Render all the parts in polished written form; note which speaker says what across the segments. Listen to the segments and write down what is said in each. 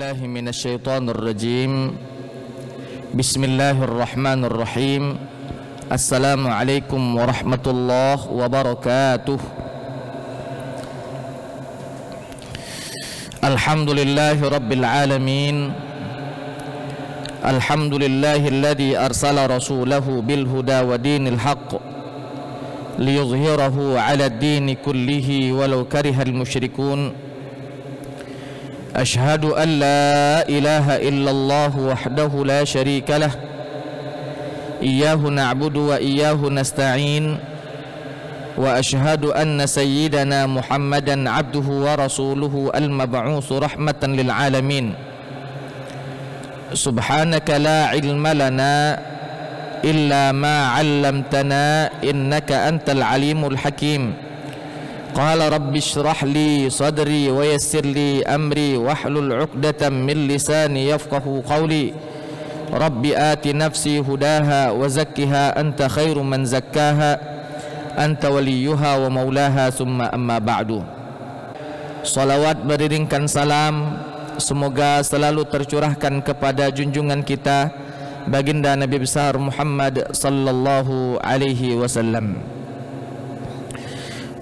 Speaker 1: billahi minasyaitonir rajim. Bismillahirrahmanirrahim. Assalamualaikum warahmatullahi wabarakatuh. Alhamdulillahi rabbil alamin. Alhamdulillahilladzi arsala rasulahu bil huda wa dinil haqq liyuzhirahu 'ala ad-dini kullihi walau karihal musyrikun. Ashhadu an la ilaha illallah wahdahu la syarika lah. Iyyahu na'budu wa iyyahu nasta'in. Wa ashhadu anna sayyidana Muhammadan 'abduhu wa rasuluhu al-mab'utsu rahmatan lil 'alamin. Subhanaka la 'ilma lana illa ma 'allamtana innaka antal 'alimul hakim. Qala rabbi shrah li sadri wa yassir li amri wahlul 'uqdatam min lisani yafqahu qawli. Rabbi ati nafsi hudaha wa zakkiha anta khairu man zakkaha anta waliyuha wa maulaha summa amma ba'du. Salawat beriringkan salam semoga selalu tercurahkan kepada junjungan kita baginda Nabi besar Muhammad sallallahu alaihi wasallam.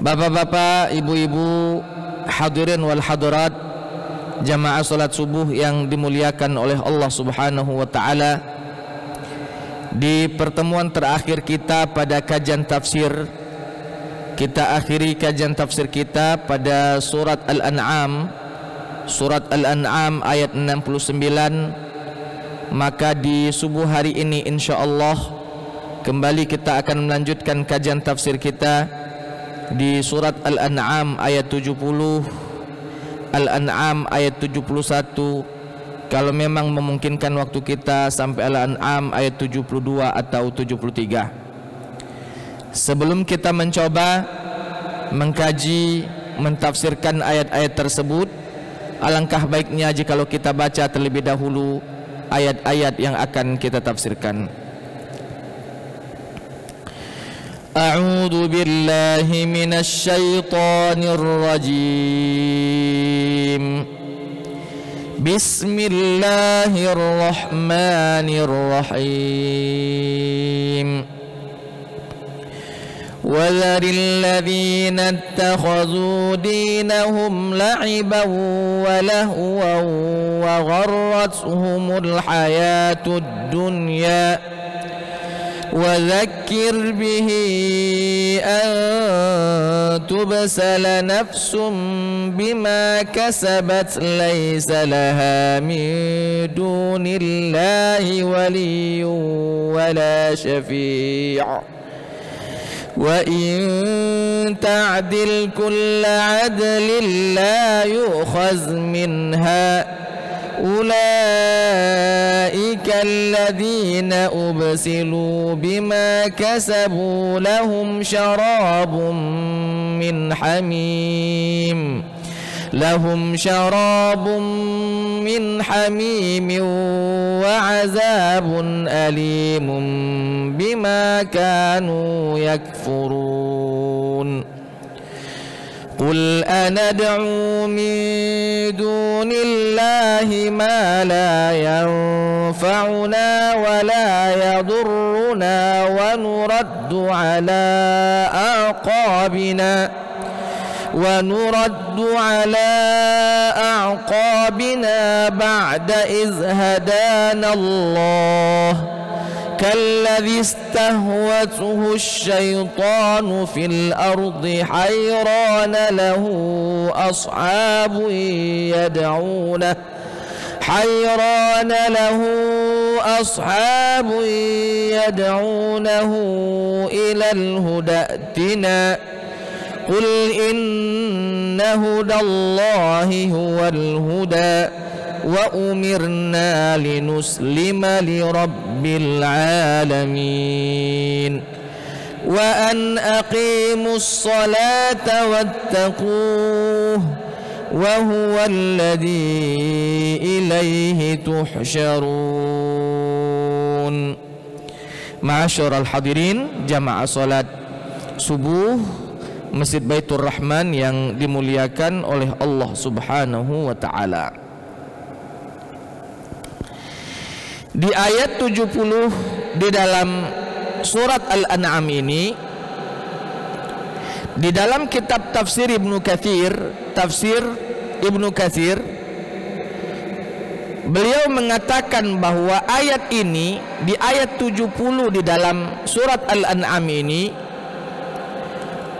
Speaker 1: Bapak-bapak, ibu-ibu, hadirin wal hadirat, jamaah salat subuh yang dimuliakan oleh Allah Subhanahu wa taala. Di pertemuan terakhir kita pada kajian tafsir, kita akhiri kajian tafsir kita pada surat Al-An'am, surat Al-An'am ayat 69. Maka di subuh hari ini insyaallah kembali kita akan melanjutkan kajian tafsir kita di surat Al-An'am ayat 70, Al-An'am ayat 71. Kalau memang memungkinkan waktu kita sampai Al-An'am ayat 72 atau 73. Sebelum kita mencoba mengkaji, mentafsirkan ayat-ayat tersebut, alangkah baiknya jikalau kita baca terlebih dahulu ayat-ayat yang akan kita tafsirkan. A'udzu billahi minasy syaithanir rajim. Bismillahirrahmanirrahim. وَذَرِ الَّذِينَ اتَّخَذُوا دِينَهُمْ لَعِبًا وَلَهْوًا وَغَرَّتْهُمُ الْحَيَاةُ الدُّنْيَا وَذَكِّرْ بِهِ أَن تُبْسَلَ نَفْسٌ بِمَا كَسَبَتْ لَيْسَ لَهَا مِن دُونِ اللَّهِ وَلِيٌّ وَلَا شَفِيعٌ وَإِن تَعْدِلْ كُلَّ عَدْلٍ لَّا يُؤْخَذْ مِنْهَا أُولَئِكَ الَّذِينَ أُبْسِلُوا بِمَا كَسَبُوا لَهُمْ شَرَابٌ مِّنْ حَمِيمٍ وَعَذَابٌ أَلِيمٌ بِمَا كَانُوا يَكْفُرُونَ. قُلْ أَنَدْعُو مِن دُونِ اللَّهِ مَا لَا يَنفَعُنَا وَلَا يَضُرُّنَا ونرد على أعقابنا بعد إذ هدانا الله كالذي استهوته الشيطان في الأرض حيران له أصحاب يدعونه إلى الهدى ائتنا قل إن هدى الله هو الهدى وأمرنا لنسلم لرب العالمين وأن أقيموا الصلاة واتقوه وهو الذي إليه تحشرون. Ma'asyiral hadirin, jamaah salat subuh Masjid Baitur Rahman yang dimuliakan oleh Allah Subhanahu wa taala. Di ayat 70 di dalam surat Al-An'am ini, di dalam kitab tafsir Ibnu Katsir, beliau mengatakan bahwa ayat ini, di ayat 70 di dalam surat Al-An'am ini,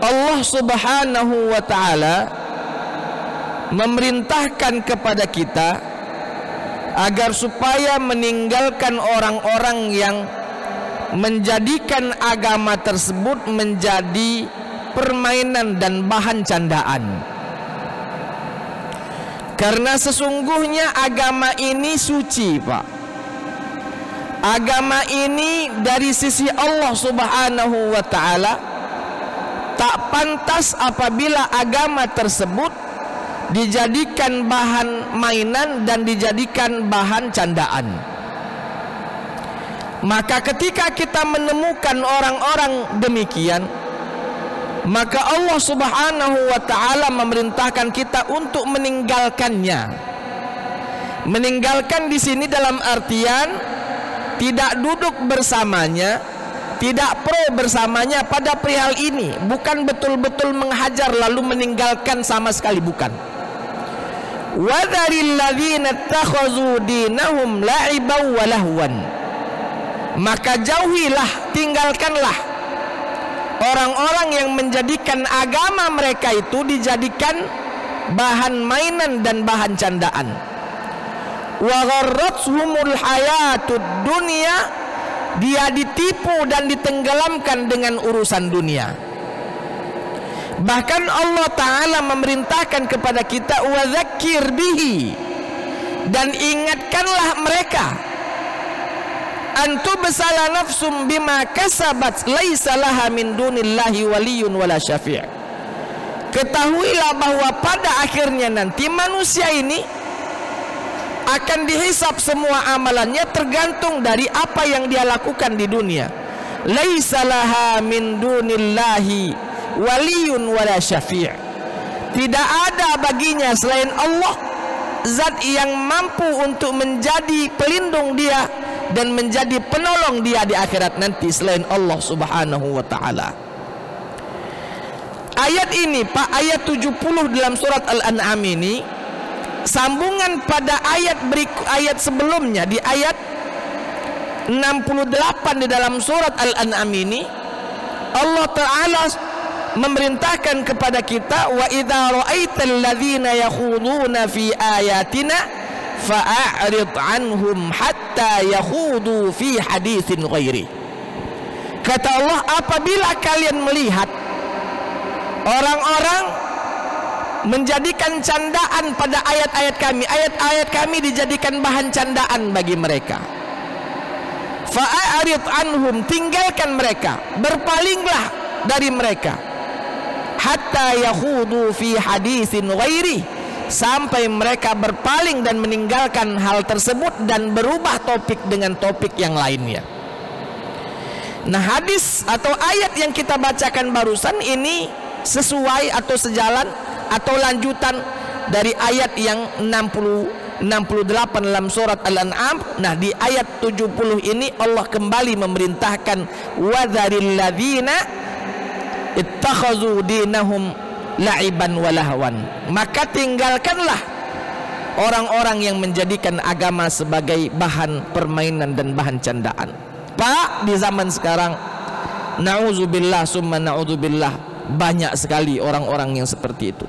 Speaker 1: Allah Subhanahu wa ta'ala memerintahkan kepada kita agar supaya meninggalkan orang-orang yang menjadikan agama tersebut menjadi permainan dan bahan candaan. Karena sesungguhnya agama ini suci, Pak. Agama ini dari sisi Allah Subhanahu wa ta'ala tak pantas apabila agama tersebut dijadikan bahan mainan dan dijadikan bahan candaan. Maka ketika kita menemukan orang-orang demikian, maka Allah Subhanahu wa ta'ala memerintahkan kita untuk meninggalkannya. Meninggalkan di sini dalam artian tidak duduk bersamanya, tidak pro bersamanya pada perihal ini, bukan betul-betul menghajar lalu meninggalkan sama sekali, bukan. Wa dzaril ladzina ittakhadhu dinahum la'iban wa lahwan. Maka jauhilah, tinggalkanlah orang-orang yang menjadikan agama mereka itu dijadikan bahan mainan dan bahan candaan. Wa gharrathumul hayatud dunya, dia ditipu dan ditenggelamkan dengan urusan dunia. Bahkan Allah Ta'ala memerintahkan kepada kita, wa dzakir bihi, dan ingatkanlah mereka, antu besala nafsum bima kasabat laisa laha min dunillahi waliyun wala syafi'. Ketahuilah bahwa pada akhirnya nanti manusia ini akan dihisap semua amalannya tergantung dari apa yang dia lakukan di dunia. Laisa laha min dunillahi waliyun wala syafi'. Tidak ada baginya selain Allah zat yang mampu untuk menjadi pelindung dia dan menjadi penolong dia di akhirat nanti selain Allah Subhanahu wa ta'ala. Ayat ini, Pak, ayat 70 dalam surat Al-An'am ini sambungan pada ayat sebelumnya, di ayat 68 di dalam surat Al-An'am ini. Allah Ta'ala memerintahkan kepada kita, wa idza ra'aital ladzina yakhuduna fi ayatina fa'arid anhum hatta yakhudu fi haditsin ghairi. Kata Allah, apabila kalian melihat orang-orang menjadikan candaan pada ayat-ayat kami, ayat-ayat kami dijadikan bahan candaan bagi mereka, fa'arid anhum, tinggalkan mereka, berpalinglah dari mereka, hatta yakhudu fi haditsin ghairi, sampai mereka berpaling dan meninggalkan hal tersebut dan berubah topik dengan topik yang lainnya. Nah, hadis atau ayat yang kita bacakan barusan ini sesuai atau sejalan atau lanjutan dari ayat yang 68 dalam surat Al-An'am. Nah, di ayat 70 ini Allah kembali memerintahkan, wa dzaril ladzina ittakhadhu dinahum la'iban wa lahwan. Maka tinggalkanlah orang-orang yang menjadikan agama sebagai bahan permainan dan bahan candaan. Pak, di zaman sekarang na'udzubillah summa na'udzubillah, banyak sekali orang-orang yang seperti itu.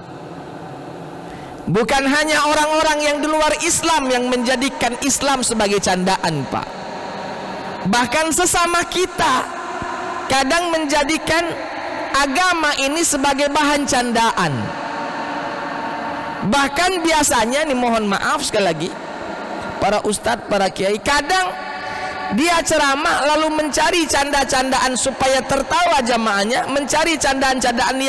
Speaker 1: Bukan hanya orang-orang yang di luar Islam yang menjadikan Islam sebagai candaan, Pak. Bahkan sesama kita kadang menjadikan agama ini sebagai bahan candaan. Bahkan biasanya nih, mohon maaf sekali lagi, para ustadz, para kiai, kadang dia ceramah lalu mencari canda-candaan supaya tertawa jamaahnya, mencari candaan-candaan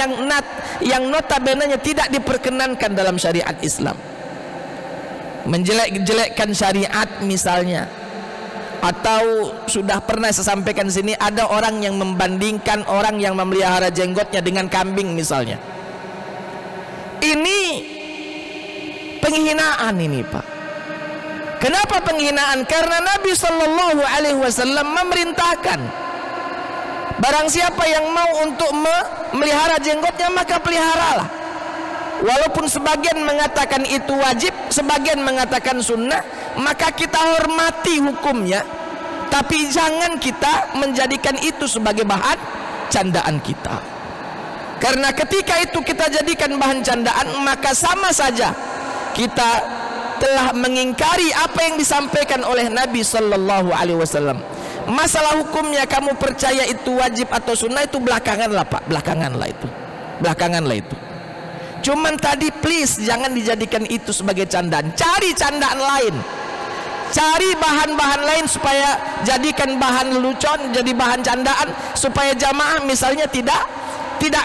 Speaker 1: yang notabene tidak diperkenankan dalam syariat Islam. Menjelek-jelekkan syariat misalnya. Atau sudah pernah saya sampaikan di sini, ada orang yang membandingkan orang yang memelihara jenggotnya dengan kambing misalnya. Ini penghinaan ini, Pak. Kenapa penghinaan? Karena Nabi Shallallahu Alaihi Wasallam memerintahkan, barang siapa yang mau untuk melihara jenggotnya maka peliharalah. Walaupun sebagian mengatakan itu wajib, sebagian mengatakan sunnah, maka kita hormati hukumnya, tapi jangan kita menjadikan itu sebagai bahan candaan kita. Karena ketika itu kita jadikan bahan candaan, maka sama saja kita telah mengingkari apa yang disampaikan oleh Nabi Sallallahu Alaihi Wasallam. Masalah hukumnya kamu percaya itu wajib atau sunnah itu belakangan lah Pak, belakangan lah itu. Cuman tadi please jangan dijadikan itu sebagai candaan. Cari candaan lain, cari bahan-bahan lain supaya jadikan bahan lelucon, jadi bahan candaan, supaya jamaah misalnya tidak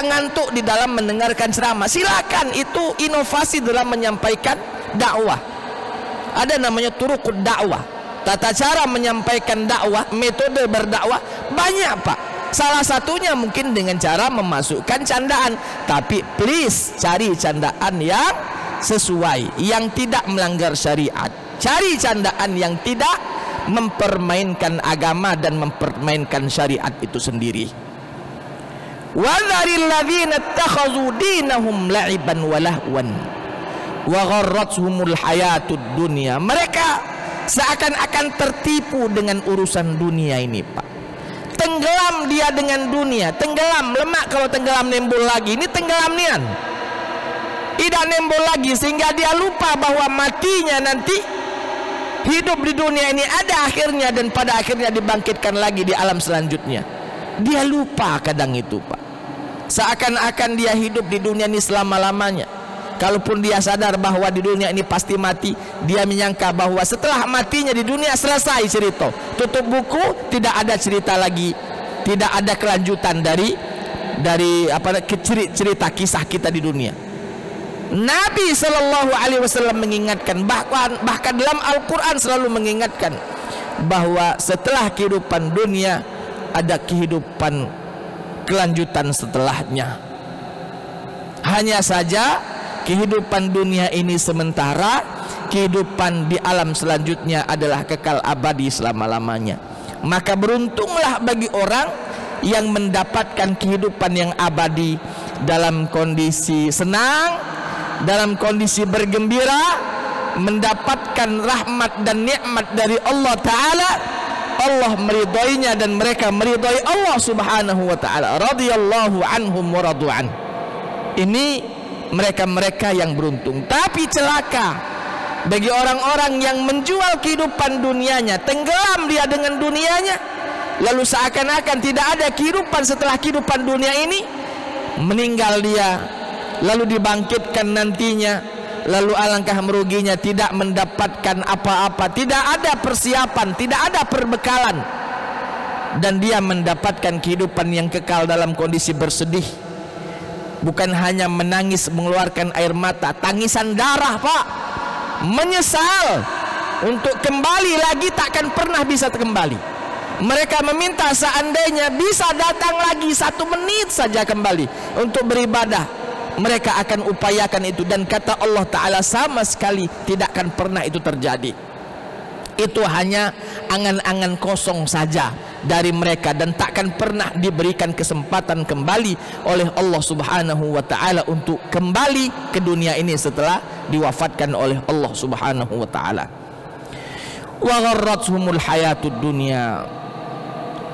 Speaker 1: ngantuk di dalam mendengarkan ceramah. Silakan, itu inovasi dalam menyampaikan dakwah. Ada namanya turuqud dakwah, tata cara menyampaikan dakwah, metode berdakwah banyak Pak. Salah satunya mungkin dengan cara memasukkan candaan. Tapi please cari candaan yang sesuai, yang tidak melanggar syariat. Cari candaan yang tidak mempermainkan agama dan mempermainkan syariat itu sendiri. وَذَرِ الَّذِينَ اتَّخَذُوا دِينَهُمْ لَعِبًا وَلَهْوًا وَغَرَّتْهُمُ الْحَيَاةُ الدُّنْيَا. Mereka seakan-akan tertipu dengan urusan dunia ini Pak. Tenggelam dia dengan dunia, tenggelam, lemak kalau tenggelam nembol lagi, ini tenggelam nian, tidak nembol lagi, sehingga dia lupa bahwa matinya nanti, hidup di dunia ini ada akhirnya, dan pada akhirnya dibangkitkan lagi di alam selanjutnya. Dia lupa kadang itu Pak. Seakan-akan dia hidup di dunia ini selama-lamanya. Kalaupun dia sadar bahwa di dunia ini pasti mati, dia menyangka bahwa setelah matinya di dunia selesai cerita, tutup buku, tidak ada cerita lagi, tidak ada kelanjutan dari cerita kisah kita di dunia. Nabi Shallallahu Alaihi Wasallam mengingatkan, bahkan dalam Al-Quran selalu mengingatkan bahwa setelah kehidupan dunia ada kehidupan kelanjutan setelahnya. Hanya saja kehidupan dunia ini sementara, kehidupan di alam selanjutnya adalah kekal abadi selama-lamanya. Maka beruntunglah bagi orang yang mendapatkan kehidupan yang abadi dalam kondisi senang, dalam kondisi bergembira, mendapatkan rahmat dan nikmat dari Allah Ta'ala. Allah meridhoinya dan mereka meridhoi Allah Subhanahu wa Ta'ala. Radhiyallahu anhum wa radu'an. Ini mereka-mereka yang beruntung. Tapi celaka bagi orang-orang yang menjual kehidupan dunianya, tenggelam dia dengan dunianya, lalu seakan-akan tidak ada kehidupan setelah kehidupan dunia ini. Meninggal dia, lalu dibangkitkan nantinya, lalu alangkah meruginya, tidak mendapatkan apa-apa, tidak ada persiapan, tidak ada perbekalan, dan dia mendapatkan kehidupan yang kekal dalam kondisi bersedih. Bukan hanya menangis, mengeluarkan air mata, tangisan darah Pak, menyesal untuk kembali lagi, takkan pernah bisa kembali. Mereka meminta seandainya bisa datang lagi 1 menit saja kembali untuk beribadah, mereka akan upayakan itu, dan kata Allah Ta'ala sama sekali tidak akan pernah itu terjadi. Itu hanya angan-angan kosong saja dari mereka, dan takkan pernah diberikan kesempatan kembali oleh Allah Subhanahu wa Ta'ala untuk kembali ke dunia ini setelah diwafatkan oleh Allah Subhanahu wa Ta'ala. Wa gharrathumul hayatud dunya.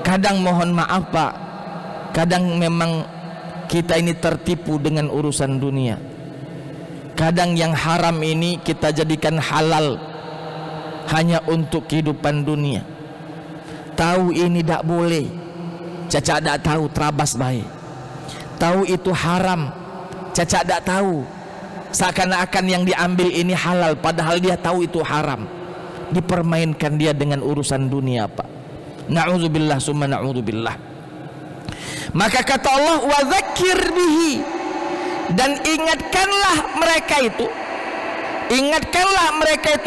Speaker 1: Kadang mohon maaf Pak, kadang memang kita ini tertipu dengan urusan dunia. Kadang yang haram ini kita jadikan halal hanya untuk kehidupan dunia. Tahu ini tak boleh, caca tak tahu, terabas baik. Tahu itu haram, caca tak tahu, seakan-akan yang diambil ini halal, padahal dia tahu itu haram. Dipermainkan dia dengan urusan dunia Pak. Na'udzubillah summa na'udzubillah. Maka kata Allah, wa dzakir bihi, dan ingatkanlah mereka itu,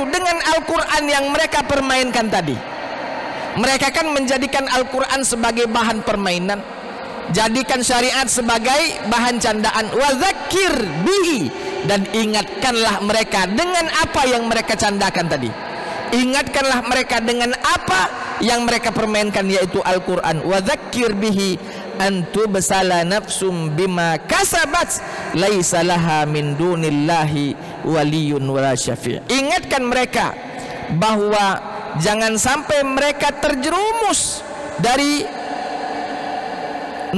Speaker 1: dengan Al-Quran yang mereka permainkan tadi. Mereka kan menjadikan Al-Quran sebagai bahan permainan, jadikan syariat sebagai bahan candaan. Wa dzakir bihi, dan ingatkanlah mereka dengan apa yang mereka candakan tadi. ingatkanlah mereka dengan apa yang mereka permainkan, yaitu Al-Quran. Wa dzakir bihi antubsala nafsum bima kasabat laisa laha min dunillahi waliyun wala syafi'. Ingatkan mereka bahwa jangan sampai mereka terjerumus dari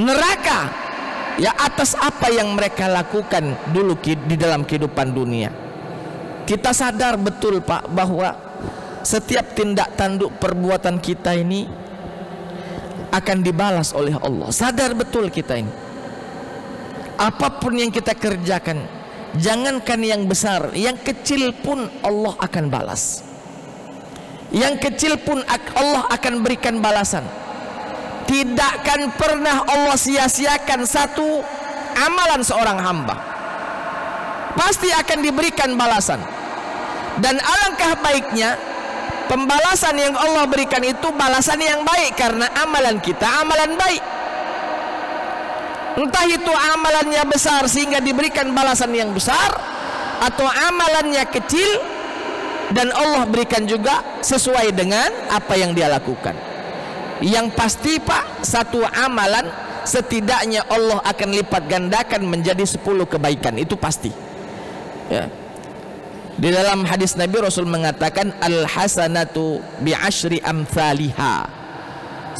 Speaker 1: neraka ya atas apa yang mereka lakukan dulu di dalam kehidupan dunia. Kita sadar betul Pak bahwa setiap tindak tanduk perbuatan kita ini akan dibalas oleh Allah. Sadar betul kita ini. Apapun yang kita kerjakan, jangankan yang besar, yang kecil pun Allah akan balas. Yang kecil pun Allah akan berikan balasan. Tidak akan pernah Allah sia-siakan satu amalan seorang hamba. Pasti akan diberikan balasan. Dan alangkah baiknya pembalasan yang Allah berikan itu balasan yang baik, karena amalan kita amalan baik. Entah itu amalannya besar sehingga diberikan balasan yang besar, atau amalannya kecil dan Allah berikan juga sesuai dengan apa yang dia lakukan. Yang pasti Pak, satu amalan setidaknya Allah akan lipat gandakan menjadi 10 kebaikan, itu pasti ya. Di dalam hadis Nabi, Rasul mengatakan al-hasanatu bi'ashri amthaliha.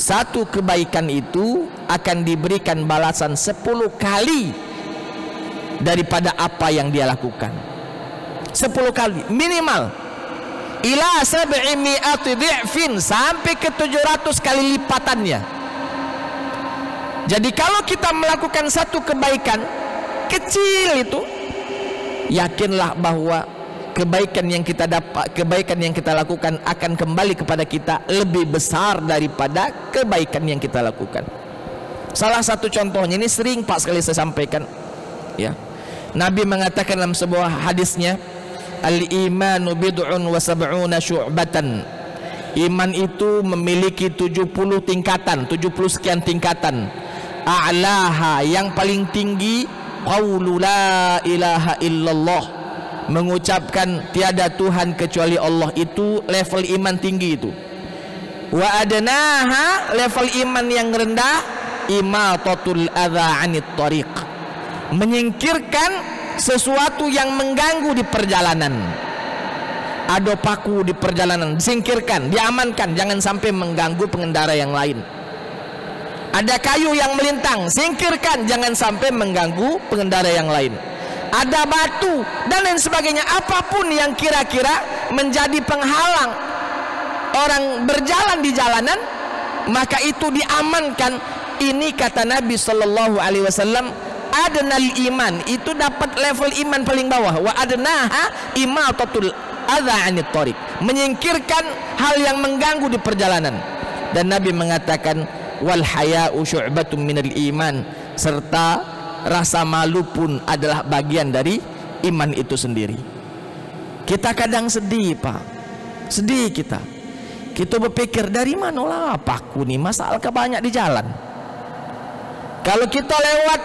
Speaker 1: Satu kebaikan itu akan diberikan balasan 10 kali daripada apa yang dia lakukan. 10 kali minimal. Ila 700 dhi'fin, sampai ke 700 kali lipatannya. Jadi kalau kita melakukan satu kebaikan kecil itu, yakinlah bahwa kebaikan yang kita dapat, kebaikan yang kita lakukan akan kembali kepada kita lebih besar daripada kebaikan yang kita lakukan. Salah satu contohnya, ini sering Pak sekali saya sampaikan ya. Nabi mengatakan dalam sebuah hadisnya, al-imanu bid'un wa sab'una syu'batan. Iman itu memiliki 70 tingkatan, 70 sekian tingkatan. A'laha, yang paling tinggi, qaulu la ilaha illallah, mengucapkan tiada Tuhan kecuali Allah, itu level iman tinggi itu. Wa adnaha, level iman yang rendah, imatatul adza 'anit thariq, menyingkirkan sesuatu yang mengganggu di perjalanan. Ada paku di perjalanan, disingkirkan, diamankan, jangan sampai mengganggu pengendara yang lain. Ada kayu yang melintang, singkirkan, jangan sampai mengganggu pengendara yang lain. Ada batu dan lain sebagainya, apapun yang kira-kira menjadi penghalang orang berjalan di jalanan, maka itu diamankan. Ini kata Nabi sallallahu alaihi wasallam, adnal iman, itu dapat level iman paling bawah. Wa adnaha imatatul adza 'anit thariq, menyingkirkan hal yang mengganggu di perjalanan. Dan Nabi mengatakan wal haya'u syu'batun minal iman, serta rasa malu pun adalah bagian dari iman itu sendiri. Kita kadang sedih Pak, sedih kita berpikir, dari mana lah paku nih, masalah banyak di jalan. Kalau kita lewat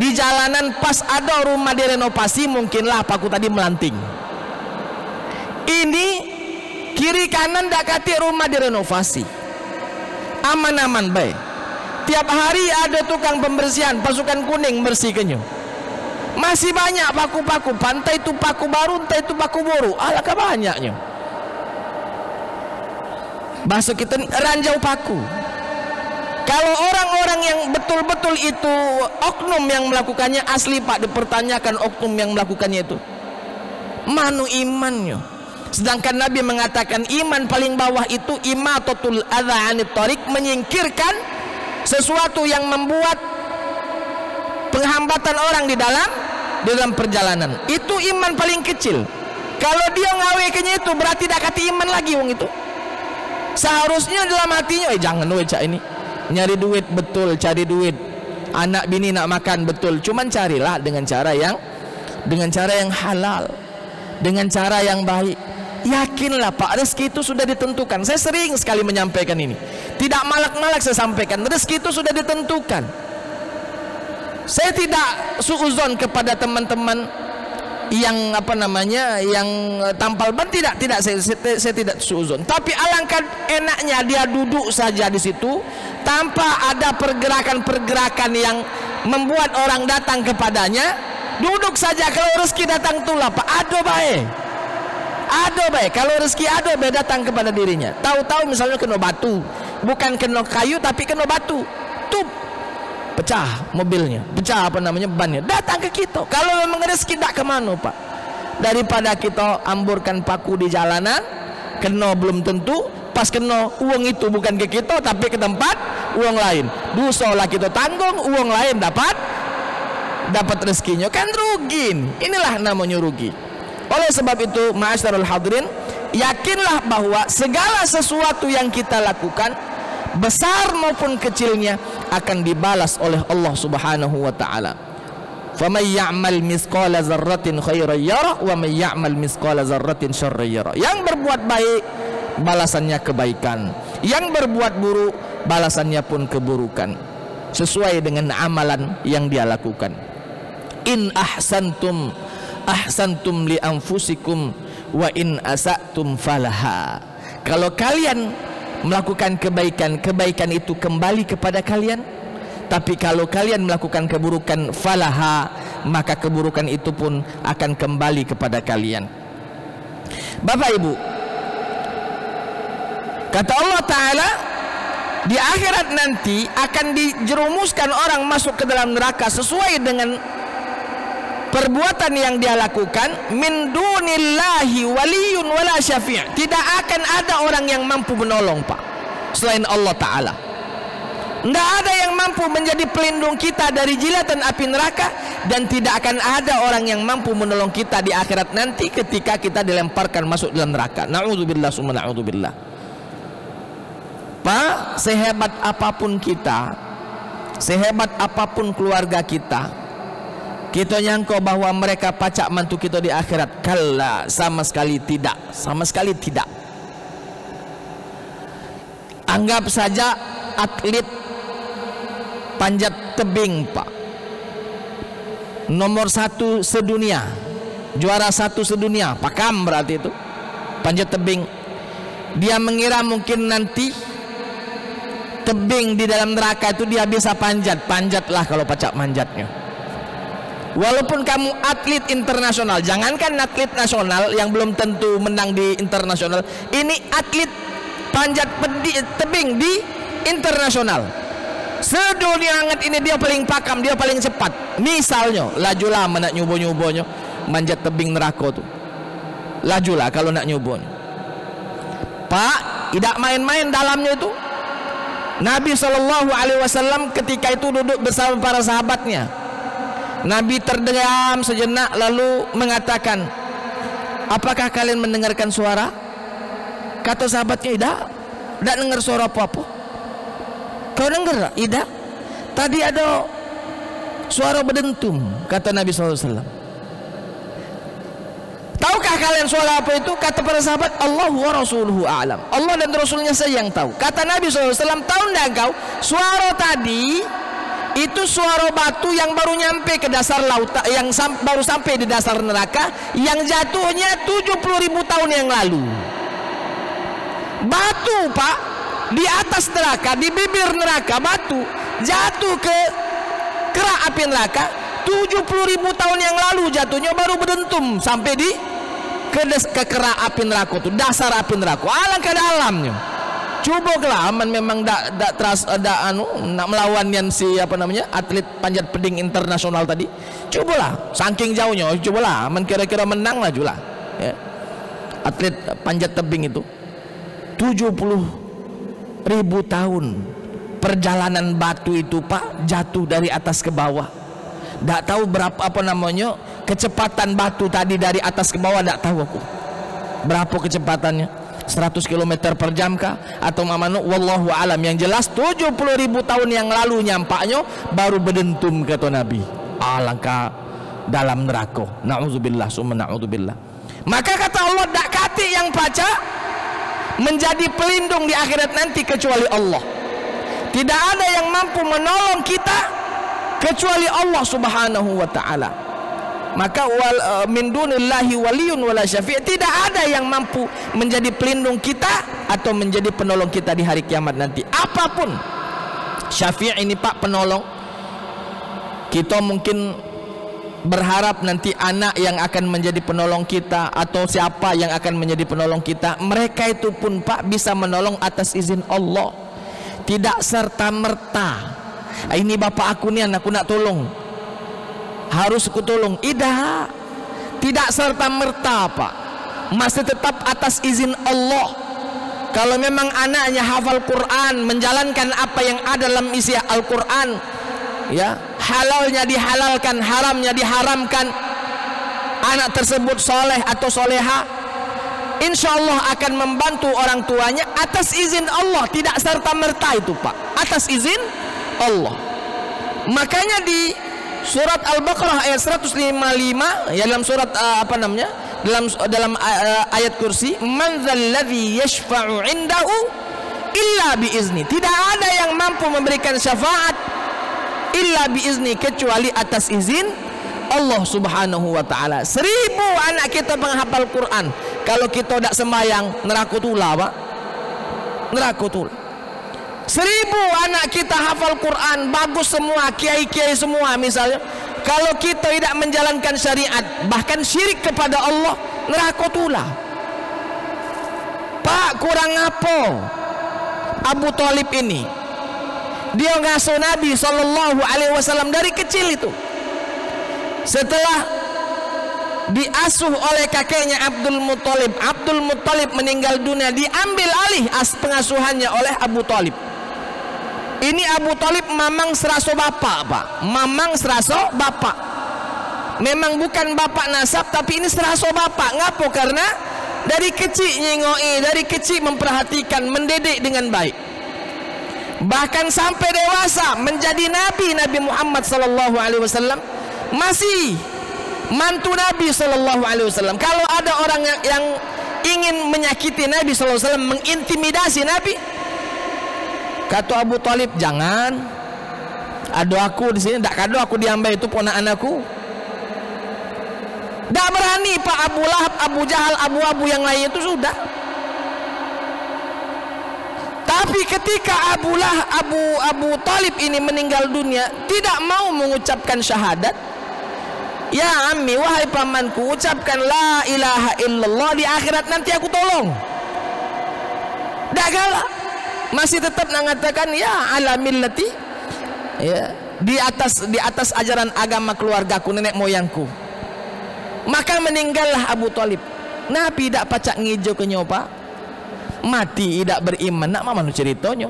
Speaker 1: di jalanan pas ada rumah direnovasi, mungkinlah paku tadi melanting. Ini kiri kanan dak kati rumah direnovasi, aman-aman baik. Tiap hari ada tukang pembersihan, pasukan kuning bersihkannya. Masih banyak paku-paku, pantai itu paku baru, entah itu paku baru, alangkah banyaknya. Bahasa kita ranjau paku. Kalau orang-orang yang betul-betul itu oknum yang melakukannya, asli Pak, dipertanyakan oknum yang melakukannya itu, manu imannya. Sedangkan Nabi mengatakan iman paling bawah itu imatatul adza 'anit thariq, menyingkirkan sesuatu yang membuat penghambatan orang di dalam perjalanan. Itu iman paling kecil. Kalau dia ngaweknya itu berarti dak kati iman lagi wong itu. Seharusnya dalam hatinya, jangan we cak ini nyari duit, betul, cari duit, anak bini nak makan, betul, cuman carilah dengan cara yang halal, dengan cara yang baik. Yakinlah Pak, rezeki itu sudah ditentukan. Saya sering sekali menyampaikan ini, tidak malak-malak saya sampaikan, rezeki itu sudah ditentukan. Saya tidak suuzon kepada teman-teman yang apa namanya, yang tampal ban, tidak saya tidak suuzon. Tapi alangkah enaknya dia duduk saja di situ tanpa ada pergerakan-pergerakan yang membuat orang datang kepadanya. Duduk saja, kalau rezeki datang tulah Pak, ado bae. Kalau rezeki ado bae datang kepada dirinya. Tahu-tahu misalnya kena batu, bukan kena kayu tapi kena batu, tup, pecah mobilnya, pecah apa namanya bannya, datang ke kita. Kalau memang rezeki tak kemana Pak, daripada kita amburkan paku di jalanan, kena belum tentu, pas kena uang itu bukan ke kita tapi ke tempat uang lain, dosa lah kita tanggung, uang lain dapat rezekinya, kan rugi. Inilah namanya rugi. Oleh sebab itu ma'asyiral hadirin, yakinlah bahwa segala sesuatu yang kita lakukan, besar maupun kecilnya, akan dibalas oleh Allah Subhanahu wa taala. Faman ya'mal mithqala dzarratin khairan yarah wa man ya'mal mithqala dzarratin syarran yarah. Yang berbuat baik balasannya kebaikan, yang berbuat buruk balasannya pun keburukan, sesuai dengan amalan yang dia lakukan. In ahsantum ahsantum li anfusikum wa in asatum falaha. Kalau kalian melakukan kebaikan, kebaikan itu kembali kepada kalian. Tapi kalau kalian melakukan keburukan, falaha, maka keburukan itu pun akan kembali kepada kalian. Bapak Ibu, kata Allah Ta'ala, di akhirat nanti akan dijerumuskan orang masuk ke dalam neraka sesuai dengan perbuatan yang dia lakukan. Min dunillahi waliyun wala syafi'. Tidak akan ada orang yang mampu menolong Pak selain Allah Ta'ala. Tidak ada yang mampu menjadi pelindung kita dari jilatan api neraka, dan tidak akan ada orang yang mampu menolong kita di akhirat nanti ketika kita dilemparkan masuk dalam neraka. Na'udzubillah summa na'udzubillah. Pak, sehebat apapun kita, sehebat apapun keluarga kita, kita nyangka bahwa mereka pacak mantu kita di akhirat. Kalla, sama sekali tidak. Sama sekali tidak. Anggap saja atlet panjat tebing Pak, nomor 1 sedunia, juara 1 sedunia, pakam berarti itu, panjat tebing. Dia mengira mungkin nanti tebing di dalam neraka itu dia bisa panjat. Panjatlah kalau pacak manjatnya. Walaupun kamu atlet internasional, jangankan atlet nasional yang belum tentu menang di internasional, ini atlet panjat tebing di internasional, sedunia anget ini dia paling pakam, dia paling cepat. Misalnya lajulah nak nyobo-nyobonya manjat tebing neraka tuh, lajulah kalau nak nyobonya Pak, tidak main-main dalamnya itu. Nabi SAW ketika itu duduk bersama para sahabatnya, Nabi terdiam sejenak lalu mengatakan, apakah kalian mendengarkan suara? Kata sahabatnya, tidak dengar suara apa-apa. Kau dengar? Tidak. Tadi ada suara berdentum, kata Nabi SAW. Tahukah kalian suara apa itu? Kata para sahabat, Allah wa rasuluhu a'lam. Allah dan Rasulnya saja yang tahu. Kata Nabi SAW, tahu enggak kau? Suara tadi itu suara batu yang baru nyampe ke dasar laut, yang baru sampai di dasar neraka, yang jatuhnya 70.000 tahun yang lalu. Batu Pak, di atas neraka, di bibir neraka, batu jatuh ke kerak api neraka 70.000 tahun yang lalu jatuhnya, baru berdentum sampai di ke kerak api neraka itu, dasar api neraka. Alangkah dalamnya. Coba lah, aman memang dak teras ada nak melawan yang si apa namanya atlet panjat tebing internasional tadi. Cobalah, saking jauhnya, cobalah, aman kira-kira menang lah juga. Ya. Atlet panjat tebing itu 70.000 tahun perjalanan batu itu Pak, jatuh dari atas ke bawah. Tak tahu berapa apa namanya kecepatan batu tadi dari atas ke bawah, tak tahu aku berapa kecepatannya, 100 km per jam kah atau mamanu, wallahu alam. Yang jelas 70.000 tahun yang lalu nyampaknya baru berdentum, kata Nabi. Alangkah dalam neraka. Na'udzubillah summa na'udzubillah. Maka kata Allah, dak kati yang baca menjadi pelindung di akhirat nanti kecuali Allah. Tidak ada yang mampu menolong kita kecuali Allah Subhanahu wa ta'ala. Maka min dunillahi waliyun wala syafi', tidak ada yang mampu menjadi pelindung kita atau menjadi penolong kita di hari kiamat nanti. Apapun syafi' ini Pak, penolong. Kita mungkin berharap nanti anak yang akan menjadi penolong kita atau siapa yang akan menjadi penolong kita. Mereka itu pun Pak bisa menolong atas izin Allah, tidak serta merta ini bapak aku nih, aku nak tolong, harus aku tolong. Tidak serta merta Pak, masih tetap atas izin Allah. Kalau memang anaknya hafal Quran, menjalankan apa yang ada dalam isi Al-Quran, ya, halalnya dihalalkan, haramnya diharamkan, anak tersebut soleh atau soleha, insya Allah akan membantu orang tuanya atas izin Allah, tidak serta merta itu Pak, atas izin Allah. Makanya di surat Al-Baqarah ayat 155, ya, dalam surat dalam ayat kursi, man dzalladzi yashfa'u 'indahu illa biizni, tidak ada yang mampu memberikan syafaat illa biizni, kecuali atas izin Allah Subhanahu wa taala. 1000 anak kita menghafal Quran, kalau kita tidak sembahyang neraka tula Pak, neraka tula. 1000 anak kita hafal Quran, bagus semua, kiai-kiai semua misalnya, kalau kita tidak menjalankan syariat, bahkan syirik kepada Allah, neraka tula. Pak, kurang apa Abu Thalib ini? Dia ngasuh Nabi SAW dari kecil itu. Setelah diasuh oleh kakeknya Abdul Muttalib meninggal dunia, diambil alih pengasuhannya oleh Abu Thalib. Ini Abu Thalib mamang seraso bapak Pak, mamang seraso bapak. Memang bukan bapak nasab, tapi ini seraso bapak. Ngapo? Karena dari kecil nyingoi, dari kecil memperhatikan, mendidik dengan baik. Bahkan sampai dewasa menjadi Nabi Muhammad SAW, masih mantu Nabi SAW. Kalau ada orang yang ingin menyakiti Nabi SAW, mengintimidasi Nabi, kata Abu Thalib, jangan. Ada aku di sini, tak kado aku diambil itu ponakan aku. Tak berani Pak Abu Lahab, Abu Jahal, Abu yang lain itu sudah. Tapi ketika Abu Thalib ini meninggal dunia, tidak mau mengucapkan syahadat. Ya ammi, wahai pamanku, ucapkan la ilaha illallah, di akhirat nanti aku tolong. Tak galak, masih tetap mengatakan ya ala millati, ya, di atas ajaran agama keluargaku, nenek moyangku. Maka meninggallah Abu Thalib. Nabi tidak pacak ngijo ke nyoba, mati tidak beriman. Nak mamang ceritanya,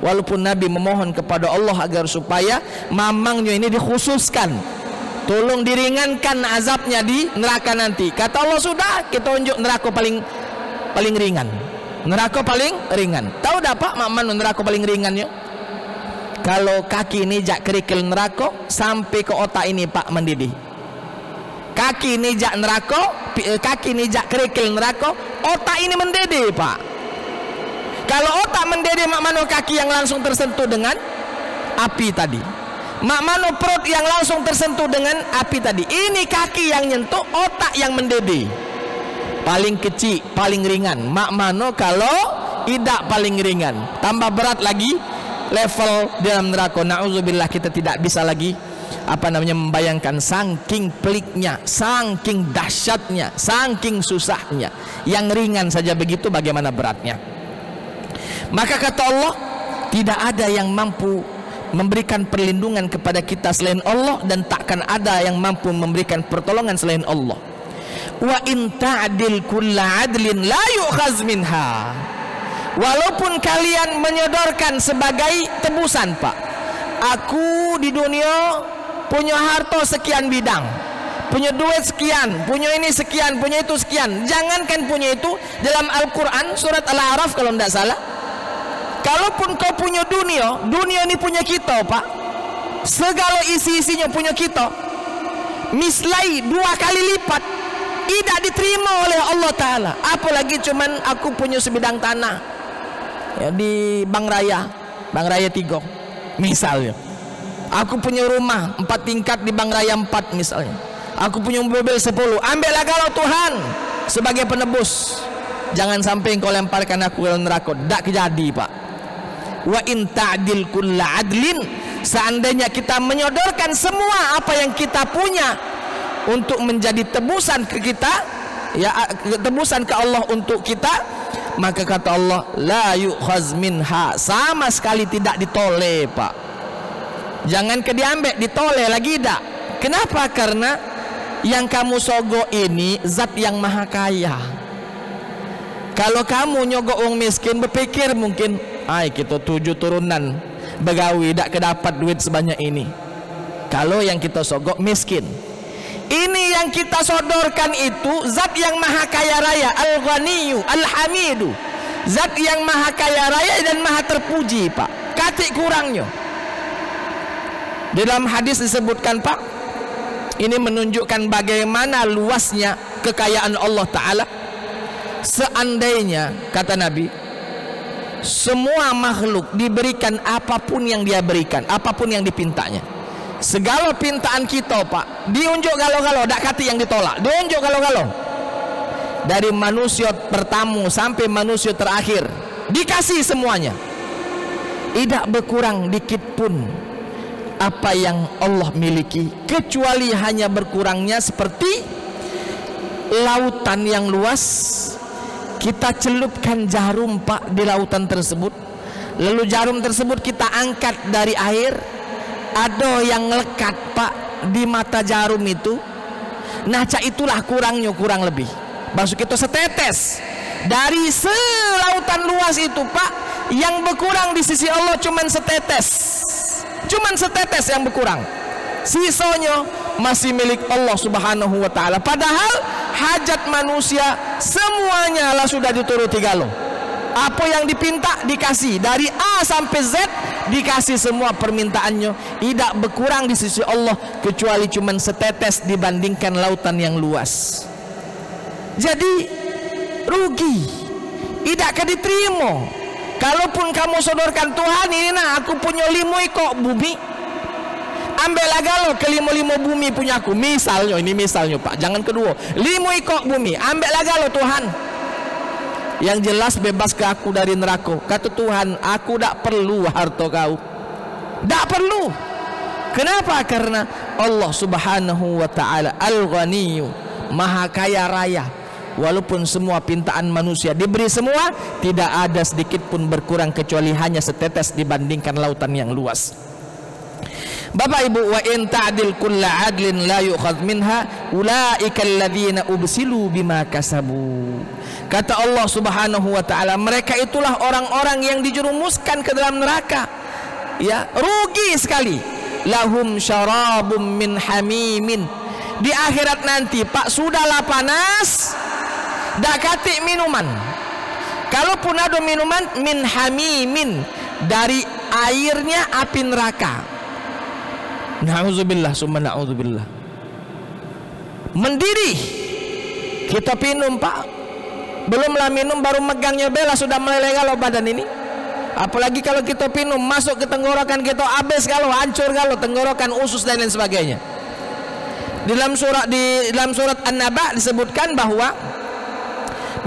Speaker 1: walaupun Nabi memohon kepada Allah agar supaya mamangnya ini dikhususkan, tolong diringankan azabnya di neraka nanti. Kata Allah, sudah, kita unjuk neraka paling ringan. Neraka paling ringan. Tahu dah Pak, mana neraka paling ringannya? Kalau kaki ini jak kerikil neraka sampai ke otak ini Pak mendidih. Kaki ini jak neraka, kaki ini jak kerikil neraka, otak ini mendidih Pak. Kalau otak mendidih, mak mano kaki yang langsung tersentuh dengan api tadi. Mak mano perut yang langsung tersentuh dengan api tadi. Ini kaki yang nyentuh, otak yang mendidih. Paling kecil, paling ringan. Mak mano kalau tidak paling ringan, tambah berat lagi level dalam neraka. Na'udzubillah, kita tidak bisa lagi membayangkan saking peliknya, saking dahsyatnya, saking susahnya. Yang ringan saja begitu, bagaimana beratnya. Maka kata Allah, tidak ada yang mampu memberikan perlindungan kepada kita selain Allah, dan takkan ada yang mampu memberikan pertolongan selain Allah. Wa in ta'dil kulla adlin la yu'khaz minha. Walaupun kalian menyodorkan sebagai tebusan, Pak, aku di dunia punya harta sekian bidang, punya duit sekian, punya ini sekian, punya itu sekian. Jangankan punya itu, dalam Al-Quran surat Al-A'raf kalau tidak salah, kalaupun kau punya dunia ini punya kita Pak, segala isi-isinya punya kita, mislai 2 kali lipat, tidak diterima oleh Allah Ta'ala. Apalagi cuman aku punya sebidang tanah, ya, di Bang Raya 3 misalnya. Aku punya rumah 4 tingkat di Bang Raya 4 misalnya. Aku punya mobil 10. Ambillah kalau Tuhan sebagai penebus. Jangan sampai engkau lemparkan aku ke neraka. Tak kejadi, Pak. Wa in ta'dil kulla adlin, seandainya kita menyodorkan semua apa yang kita punya untuk menjadi tebusan ke kita, ya, tebusan ke Allah untuk kita, maka kata Allah, la yu'khaz minha, sama sekali tidak ditoleh, Pak. Jangan ke diambil, ditoleh lagi tak. Kenapa? Karena yang kamu sogok ini zat yang maha kaya. Kalau kamu nyogok orang miskin, berpikir mungkin, ay kita 7 turunan begawi tak kedapat duit sebanyak ini. Kalau yang kita sogok miskin, ini yang kita sodorkan itu zat yang maha kaya raya, al-ghaniyu al-hamidu, zat yang maha kaya raya dan maha terpuji, Pak. Katik kurangnya. Dalam hadis disebutkan, Pak, ini menunjukkan bagaimana luasnya kekayaan Allah Ta'ala. Seandainya, kata Nabi, semua makhluk diberikan apapun yang dia berikan, apapun yang dipintanya, segala pintaan kita, Pak, diunjuk galau-galau, tak kati yang ditolak, diunjuk galau-galau. Dari manusia pertama sampai manusia terakhir, dikasih semuanya, tidak berkurang dikit pun apa yang Allah miliki, kecuali hanya berkurangnya seperti lautan yang luas. Kita celupkan jarum, Pak, di lautan tersebut, lalu jarum tersebut kita angkat dari air, ada yang lekat, Pak, di mata jarum itu. Nah, itulah kurangnya, kurang lebih masuk itu setetes dari selautan luas itu, Pak. Yang berkurang di sisi Allah cuman setetes, cuman setetes yang berkurang, sisanya masih milik Allah Subhanahu wa Ta'ala. Padahal hajat manusia semuanya lah sudah dituruti galau. Apa yang dipinta dikasih, dari A sampai Z dikasih semua permintaannya, tidak berkurang di sisi Allah kecuali cuman setetes dibandingkan lautan yang luas. Jadi rugi, tidak diterima. Kalaupun kamu sodorkan, Tuhan ini nah aku punya 5 ekor bumi, ambillah galau ke 5 bumi punyaku. Misalnya, ini misalnya, Pak, jangan kedua, 5 ekor bumi, ambillah galau Tuhan. Yang jelas bebas ke aku dari neraka. Kata Tuhan, aku tak perlu harta kau, tak perlu. Kenapa? Karena Allah Subhanahu wa Ta'ala al-Ghaniyu, maha kaya raya. Walaupun semua pintaan manusia diberi semua, tidak ada sedikit pun berkurang kecuali hanya setetes dibandingkan lautan yang luas. Bapak Ibu, wa in ta'dil kulla adlin la yu'khadh minha ulaika alladzina ubsilu bima kasabu. Kata Allah Subhanahu wa Ta'ala, mereka itulah orang-orang yang dijerumuskan ke dalam neraka, ya, rugi sekali. Lahum syarabum min hamimin, di akhirat nanti, Pak, sudahlah panas, dak katik minuman. Kalaupun ada minuman, min hamimin, dari airnya api neraka. Na'udzubillah summa na'udzubillah. Mendidih. Kita minum, Pak, belumlah minum baru megangnya bela sudah meleleh galau badan ini. Apalagi kalau kita minum masuk ke tenggorokan kita, habis galau, hancur galau tenggorokan, usus dan lain sebagainya. Di dalam surat An-Naba disebutkan bahwa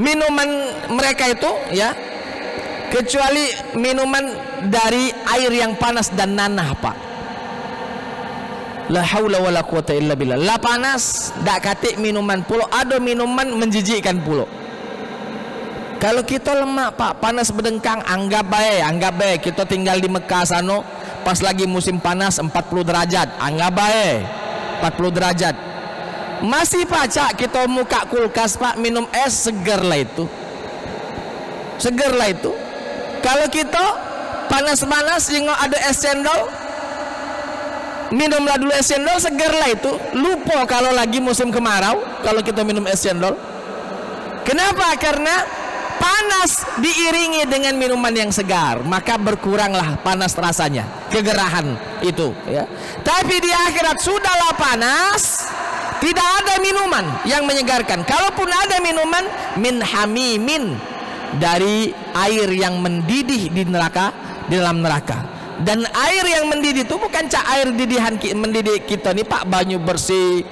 Speaker 1: minuman mereka itu, ya, kecuali minuman dari air yang panas dan nanah, Pak. La haula wala quwata illa billah. La panas, dak katik minuman pulo, ada minuman menjijikkan pulo. Kalau kita lemak, Pak, panas berdengkang, anggap baik kita tinggal di Mekah sana, pas lagi musim panas 40 derajat, anggap baik 40 derajat. Masih, Pak, Cak, kita muka kulkas, Pak, minum es, seger lah itu. Kalau kita panas-panas jengok ada es cendol, minumlah dulu es cendol, seger lah itu. Lupa kalau lagi musim kemarau kalau kita minum es cendol. Kenapa? Karena panas diiringi dengan minuman yang segar, maka berkuranglah panas rasanya, kegerahan itu, ya. Tapi di akhirat sudahlah panas, tidak ada minuman yang menyegarkan. Kalaupun ada minuman, min hamimin, dari air yang mendidih di neraka, di dalam neraka. Dan air yang mendidih itu bukan air didihan mendidih kita nih, Pak, banyu bersih,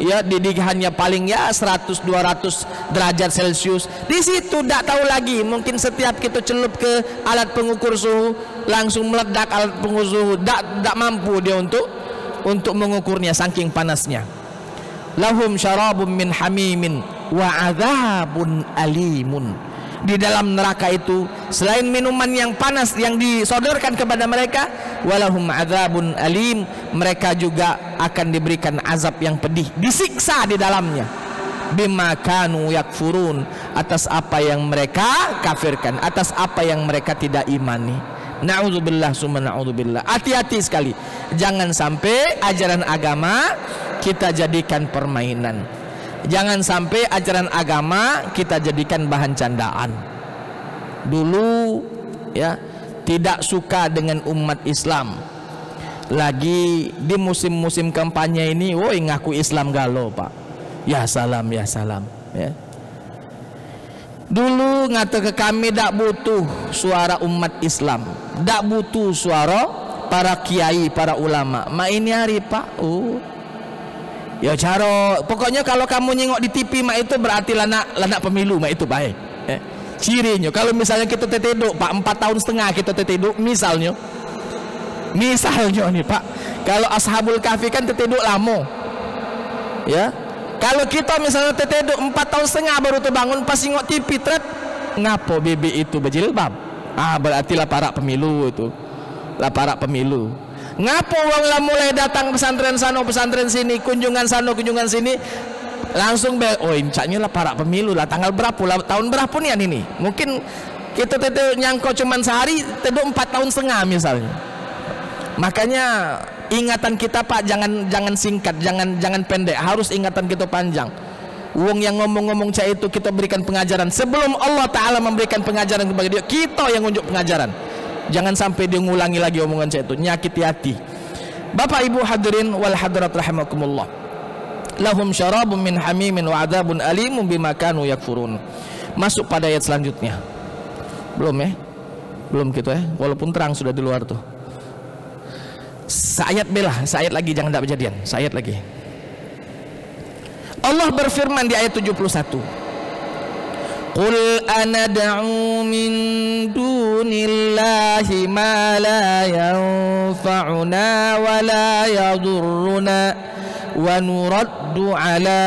Speaker 1: ya didikannya paling ya 100-200 derajat Celcius. Di situ tidak tahu lagi, mungkin setiap kita celup ke alat pengukur suhu langsung meledak alat pengukur suhu, tidak mampu dia untuk mengukurnya saking panasnya. Lahum syarabun min hamimin wa adzabun alimun. Di dalam neraka itu selain minuman yang panas yang disodorkan kepada mereka, walahum adzabun alim, mereka juga akan diberikan azab yang pedih, disiksa di dalamnya. Bima kanu yakfurun, atas apa yang mereka kafirkan, atas apa yang mereka tidak imani. Na'udzubillah summa na'udzubillah. Hati-hati sekali, jangan sampai ajaran agama kita jadikan permainan. Jangan sampai ajaran agama kita jadikan bahan candaan. Dulu ya tidak suka dengan umat Islam. Lagi di musim-musim kampanye ini, woi ngaku Islam galau pak. Ya salam ya. Dulu ngata ke kami tak butuh suara umat Islam, tak butuh suara para kiai, para ulama. Ma ini hari pak, ya caro, pokoknya kalau kamu nyengok di TV mak itu berarti lanak pemilu mak itu baik. Cirinya kalau misalnya kita teteduk pak 4 tahun setengah kita teteduk, misalnya nih pak, kalau Ashabul Kahfi kan teteduk lama, ya. Kalau kita misalnya teteduk 4 tahun setengah baru terbangun pas nyengok TV tret, ngapo bebe itu berjilbab? Berarti lah para pemilu itu, lah para pemilu. Ngapo wong lah mulai datang pesantren sana pesantren sini, kunjungan sana kunjungan sini, langsung incaknya lah para pemilu lah, tanggal berapa lah, tahun berapa nih ini? Mungkin kita nyangko cuman sehari, teduh 4 tahun setengah misalnya. Makanya ingatan kita pak jangan singkat, jangan pendek, harus ingatan kita panjang. Wong yang ngomong-ngomong cah itu kita berikan pengajaran sebelum Allah Ta'ala memberikan pengajaran kepada dia, kita yang unjuk pengajaran. Jangan sampai dia ngulangi lagi omongan saya itu, nyakiti hati. Bapak Ibu hadirin wal hadirat rahimakumullah. Lahum syarabun min hamimin wa adzabun alimun bima kanu yakfurun. Masuk pada ayat selanjutnya. Belum ya? Belum gitu ya. Walaupun terang sudah di luar tuh. Seayat belah, seayat lagi jangan tak kejadian. Seayat lagi. Allah berfirman di ayat 71. Qul anad'u min dunillahi ma la yanfa'una wa la yadurruna wa nuraddu ala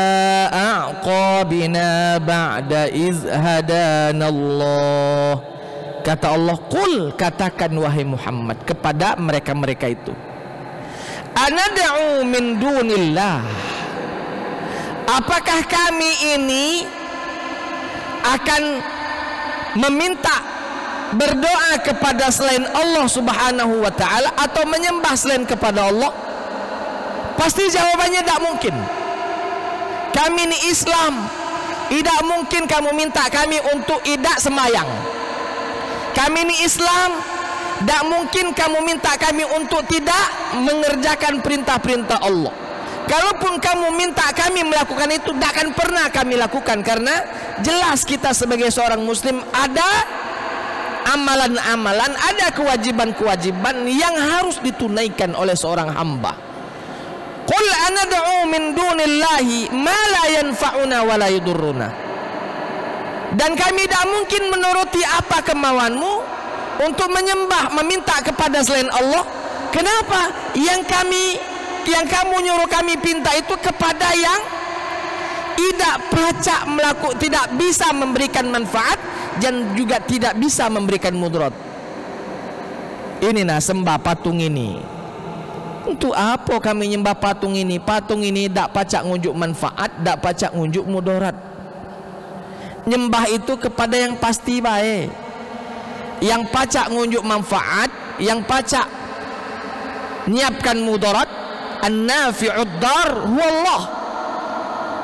Speaker 1: a'qabina ba'da iz hadanallah. Kata Allah, qul, katakan wahai Muhammad kepada mereka-mereka itu, anad'u min dunillah, apakah kami ini akan meminta berdoa kepada selain Allah Subhanahu wa ta'ala atau menyembah selain kepada Allah? Pasti jawabannya tidak mungkin. Kami ini Islam, tidak mungkin kamu minta kami untuk tidak semayang. Kami ini Islam, tidak mungkin kamu minta kami untuk tidak mengerjakan perintah-perintah Allah. Kalaupun kamu minta kami melakukan itu, tidak akan pernah kami lakukan, karena jelas kita sebagai seorang muslim ada amalan-amalan, ada kewajiban-kewajiban yang harus ditunaikan oleh seorang hamba. Qul anad'u min dunillahi ma la yanfa'una wa la yadurruna. Dan kami tidak mungkin menuruti apa kemauanmu untuk menyembah, meminta kepada selain Allah. Kenapa? Yang kamu nyuruh kami pinta itu kepada yang tidak bisa memberikan manfaat dan juga tidak bisa memberikan mudarat. Ini nah sembah patung ini. Untuk apa kami nyembah patung ini? Patung ini tidak pacak ngunjuk manfaat, tidak pacak ngunjuk mudarat. Nyembah itu kepada yang pasti baik, yang pacak ngunjuk manfaat, yang pacak nyiapkan mudarat. An-nafi'ud dar huwallah.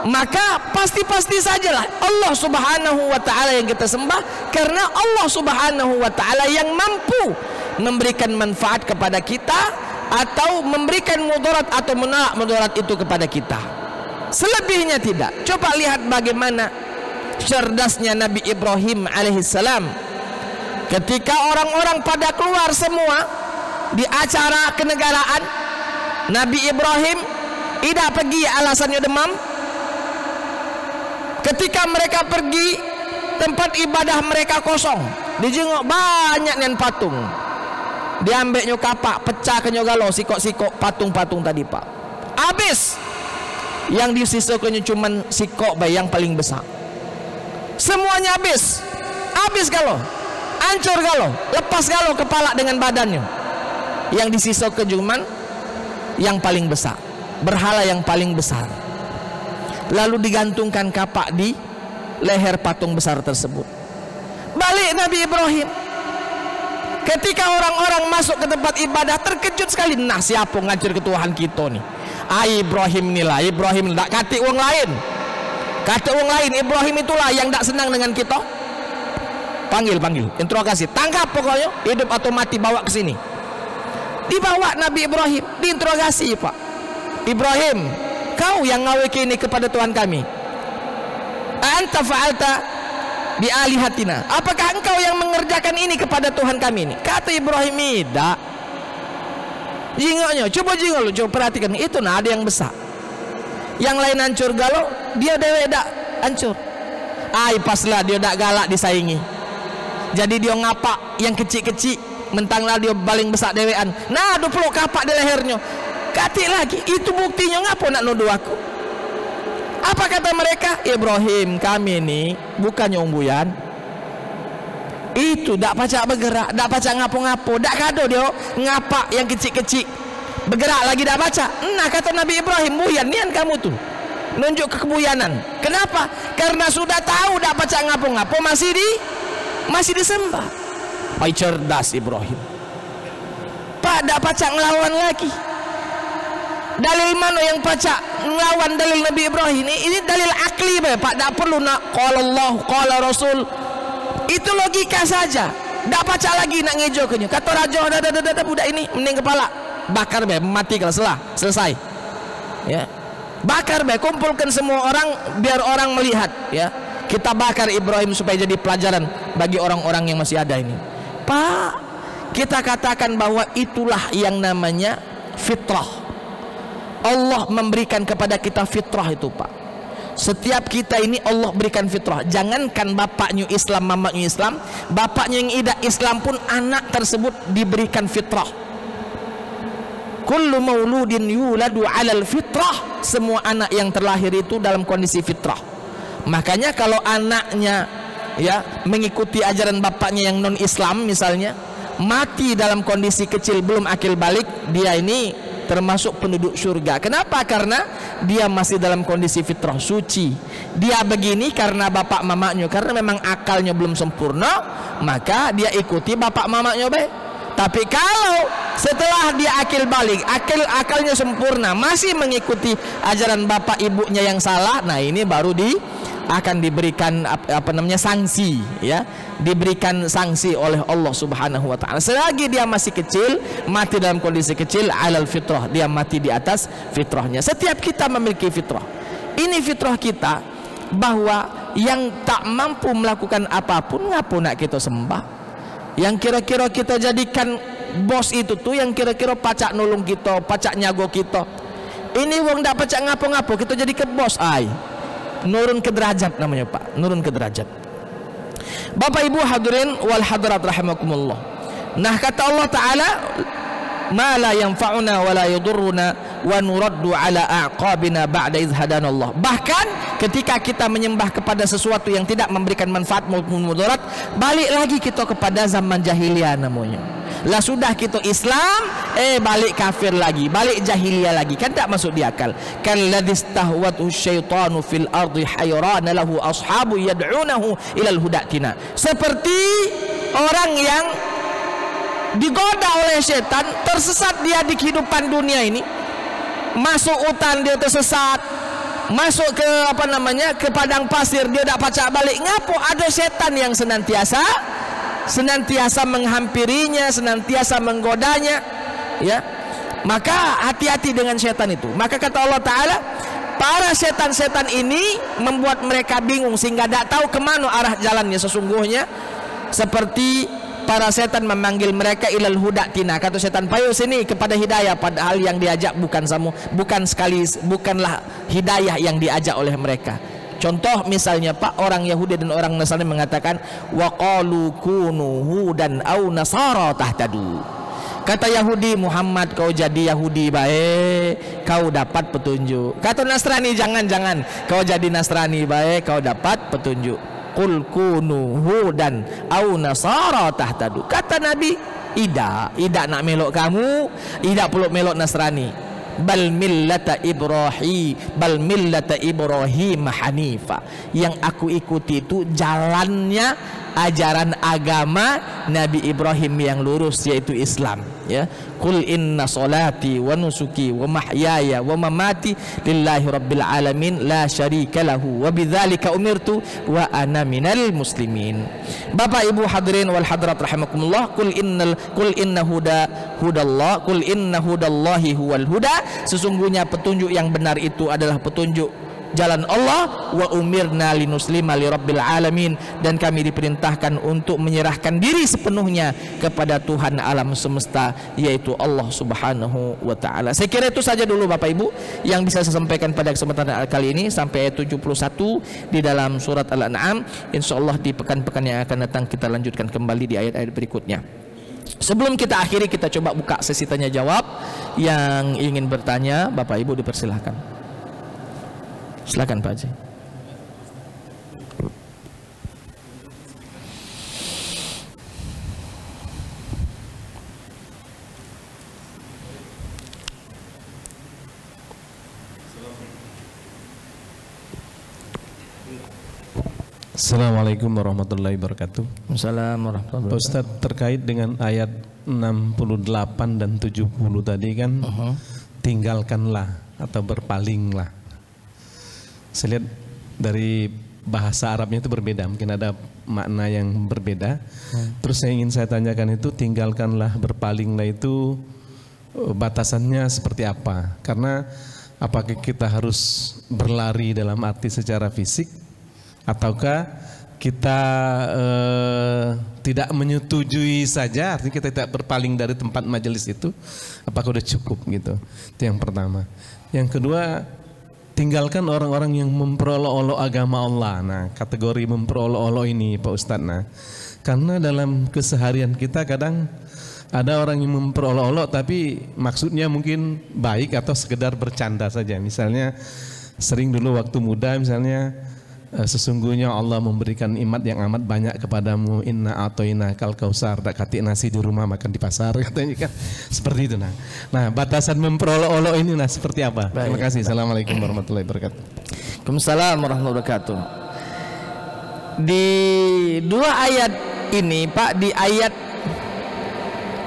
Speaker 1: Maka pasti sajalah Allah Subhanahu wa ta'ala yang kita sembah, karena Allah Subhanahu wa ta'ala yang mampu memberikan manfaat kepada kita atau memberikan mudarat atau menolak mudarat itu kepada kita. Selebihnya tidak. Coba lihat bagaimana cerdasnya Nabi Ibrahim alaihissalam ketika orang-orang pada keluar semua di acara kenegaraan. Nabi Ibrahim Ida pergi alasannya demam. Ketika mereka pergi, tempat ibadah mereka kosong. Dijengok banyak nian patung. Diambilnya kapak, pecah kenyo galau sikok-sikok patung-patung tadi pak. Habis. Yang disisakannya cuman sikok bay yang paling besar. Semuanya habis. Habis galau. Hancur galau. Lepas galau kepala dengan badannya. Yang disisakan cuman yang paling besar. Berhala yang paling besar. Lalu digantungkan kapak di leher patung besar tersebut. Balik Nabi Ibrahim. Ketika orang-orang masuk ke tempat ibadah terkejut sekali. Nah siapa ngajar ke Tuhan kita nih? Ibrahim inilah. Ibrahim tak kata orang lain. Kata orang lain Ibrahim itulah yang tak senang dengan kita. Panggil, interogasi. Tangkap pokoknya. Hidup atau mati bawa ke sini. Dibawa Nabi Ibrahim. Diinterogasi pak. Ibrahim, kau yang ngaweki ini kepada Tuhan kami. Anta fa'alta bi alihatina. Apakah engkau yang mengerjakan ini kepada Tuhan kami ini? Kata Ibrahim, tidak. Jingoknya, coba jingok lu, coba perhatikan. Itu nah ada yang besar. Yang lain hancur galau, dia dewe dak hancur. Paslah dia dak galak disaingi. Jadi dia ngapak yang kecil-kecil, mentanglah dia paling besar dewean. Nah, 20 kapak di lehernya. Katik lagi, itu buktinya ngapa nak nuduh aku? Apa kata mereka? Ibrahim, kami ini bukan nyombuyan. Itu dak pacak bergerak, dak pacak ngapo-ngapo, dak kado dia ngapak yang kecil-kecil. Bergerak lagi dak baca. Nah kata Nabi Ibrahim, buyan nian kamu tuh. Nunjuk kebuyanan. Kenapa? Karena sudah tahu dak pacak ngapo-ngapo masih disembah. Pai cerdas Ibrahim. Pak dak pacak ngelawan lagi. Dalil mana yang pacak ngelawan dalil Nabi Ibrahim ini dalil akli Pak, tak perlu nak qala Allah qala Rasul. Itu logika saja. Tak pacak lagi nak ngejokannya. Kata raja dah budak ini mending kepala. Bakar mati kalau selesai. Ya. Bakar kumpulkan semua orang biar orang melihat ya. Kita bakar Ibrahim supaya jadi pelajaran bagi orang-orang yang masih ada ini. Pak, kita katakan bahwa itulah yang namanya fitrah. Allah memberikan kepada kita fitrah itu pak. Setiap kita ini Allah berikan fitrah. Jangankan bapaknya Islam, mamanya Islam, bapaknya yang tidak Islam pun anak tersebut diberikan fitrah. Kullu mauludin yuladu alal fitrah. Semua anak yang terlahir itu dalam kondisi fitrah. Makanya kalau anaknya ya mengikuti ajaran bapaknya yang non Islam misalnya, mati dalam kondisi kecil belum akil balik, dia ini termasuk penduduk surga. Kenapa? Karena dia masih dalam kondisi fitrah suci. Dia begini karena bapak mamanya, karena memang akalnya belum sempurna, maka dia ikuti bapak mamanya Tapi kalau setelah dia akil balik, akalnya sempurna, masih mengikuti ajaran bapak ibunya yang salah, nah ini baru akan diberikan sanksi ya, diberikan sanksi oleh Allah Subhanahu wa taala. Selagi dia masih kecil, mati dalam kondisi kecil, alal fitrah, dia mati di atas fitrahnya. Setiap kita memiliki fitrah. Ini fitrah kita bahwa yang tak mampu melakukan apapun ngapo nak kita sembah. Yang kira-kira kita jadikan bos itu tuh yang kira-kira pacak nolong kita, pacak nyago kita. Ini wong dak pacak ngapo-ngapo kita jadi ke bos nurun ke derajat namanya pak, nurun ke derajat. Bapak ibu hadirin wal hadirat rahimakumullah. Nah kata Allah Ta'ala, ma la yanfa'una wa la yadurruna wa nuraddu ala a'qabina ba'da idh hadanallah. Bahkan ketika kita menyembah kepada sesuatu yang tidak memberikan manfaat maupun mudarat, balik lagi kita kepada zaman jahiliyah namanya. Lah sudah kita Islam, balik kafir lagi, balik jahiliyah lagi, kan tak masuk di akal. Kalladzi istahwathu syaitanu fil ardi hayran lahu ashabu yad'unahu ilal hudatina. Seperti orang yang digoda oleh setan, tersesat dia di kehidupan dunia ini, masuk hutan dia tersesat, masuk ke ke padang pasir dia tak pacak balik. Ngapo ada setan yang senantiasa menghampirinya, senantiasa menggodanya ya. Maka hati-hati dengan setan itu. Maka kata Allah Ta'ala, para setan-setan ini membuat mereka bingung sehingga tidak tahu kemana arah jalannya sesungguhnya, seperti para setan memanggil mereka ilal huda tina, kata setan, payo sini kepada hidayah, padahal yang diajak bukanlah hidayah yang diajak oleh mereka. Contoh misalnya Pak, orang Yahudi dan orang Nasrani mengatakan wa qalu kunu hudan au nasara tahtadu. Kata Yahudi, Muhammad kau jadi Yahudi baik, kau dapat petunjuk. Kata Nasrani, jangan, kau jadi Nasrani baik, kau dapat petunjuk. Qul kunu hudan au nasara tahtadu. Kata Nabi, ida nak melok kamu, ida peluk melok Nasrani. Bal millata Ibrahim hanifa. Yang aku ikuti itu jalannya ajaran agama Nabi Ibrahim yang lurus, yaitu Islam, ya. Qul inna salati wa nusuki wa mahyaya wa mamati lillahi rabbil alamin la syarika lahu wa bidzalika umirtu wa ana minal muslimin. Bapak Ibu hadirin wal hadirat rahimakumullah, qul inna hudallahi huwal huda. Sesungguhnya petunjuk yang benar itu adalah petunjuk jalan Allah. Wa umirna linuslima lirabbil alamin. Dan kami diperintahkan untuk menyerahkan diri sepenuhnya kepada Tuhan alam semesta, yaitu Allah subhanahu wa ta'ala. Saya kira itu saja dulu Bapak Ibu yang bisa saya sampaikan pada kesempatan kali ini, sampai ayat 71 di dalam surat Al-An'am. InsyaAllah di pekan-pekan yang akan datang kita lanjutkan kembali di ayat-ayat berikutnya. Sebelum kita akhiri, kita coba buka sesi tanya jawab. Yang ingin bertanya Bapak Ibu dipersilahkan. Silakan Pak Haji.
Speaker 2: Assalamualaikum warahmatullahi wabarakatuh.
Speaker 1: Assalamualaikum warahmatullahi wabarakatuh.
Speaker 2: Ustaz, terkait dengan ayat 68 dan 70 tadi kan, tinggalkanlah atau berpalinglah. Saya lihat dari bahasa Arabnya itu berbeda, mungkin ada makna yang berbeda. Terus yang ingin saya tanyakan itu, tinggalkanlah, berpalinglah itu batasannya seperti apa? Karena apakah kita harus berlari dalam arti secara fisik, ataukah kita tidak menyetujui saja, artinya kita tidak berpaling dari tempat majelis itu, apakah udah cukup gitu? Itu yang pertama. Yang kedua, tinggalkan orang-orang yang memperolok-olok agama Allah. Nah, kategori memperolok-olok ini Pak Ustadz, nah, karena dalam keseharian kita kadang ada orang yang memperolok-olok tapi maksudnya mungkin baik atau sekedar bercanda saja. Misalnya sering dulu waktu muda misalnya, sesungguhnya Allah memberikan nikmat yang amat banyak kepadamu, inna atoina kal kausar, tak katik nasi di rumah makan di pasar, katanya kan seperti itu. Nah, batasan memperolok-olok ini nah seperti apa? Terima kasih. Assalamualaikum warahmatullahi wabarakatuh.
Speaker 1: Waalaikumsalam warahmatullahi wabarakatuh. Di dua ayat ini Pak, di ayat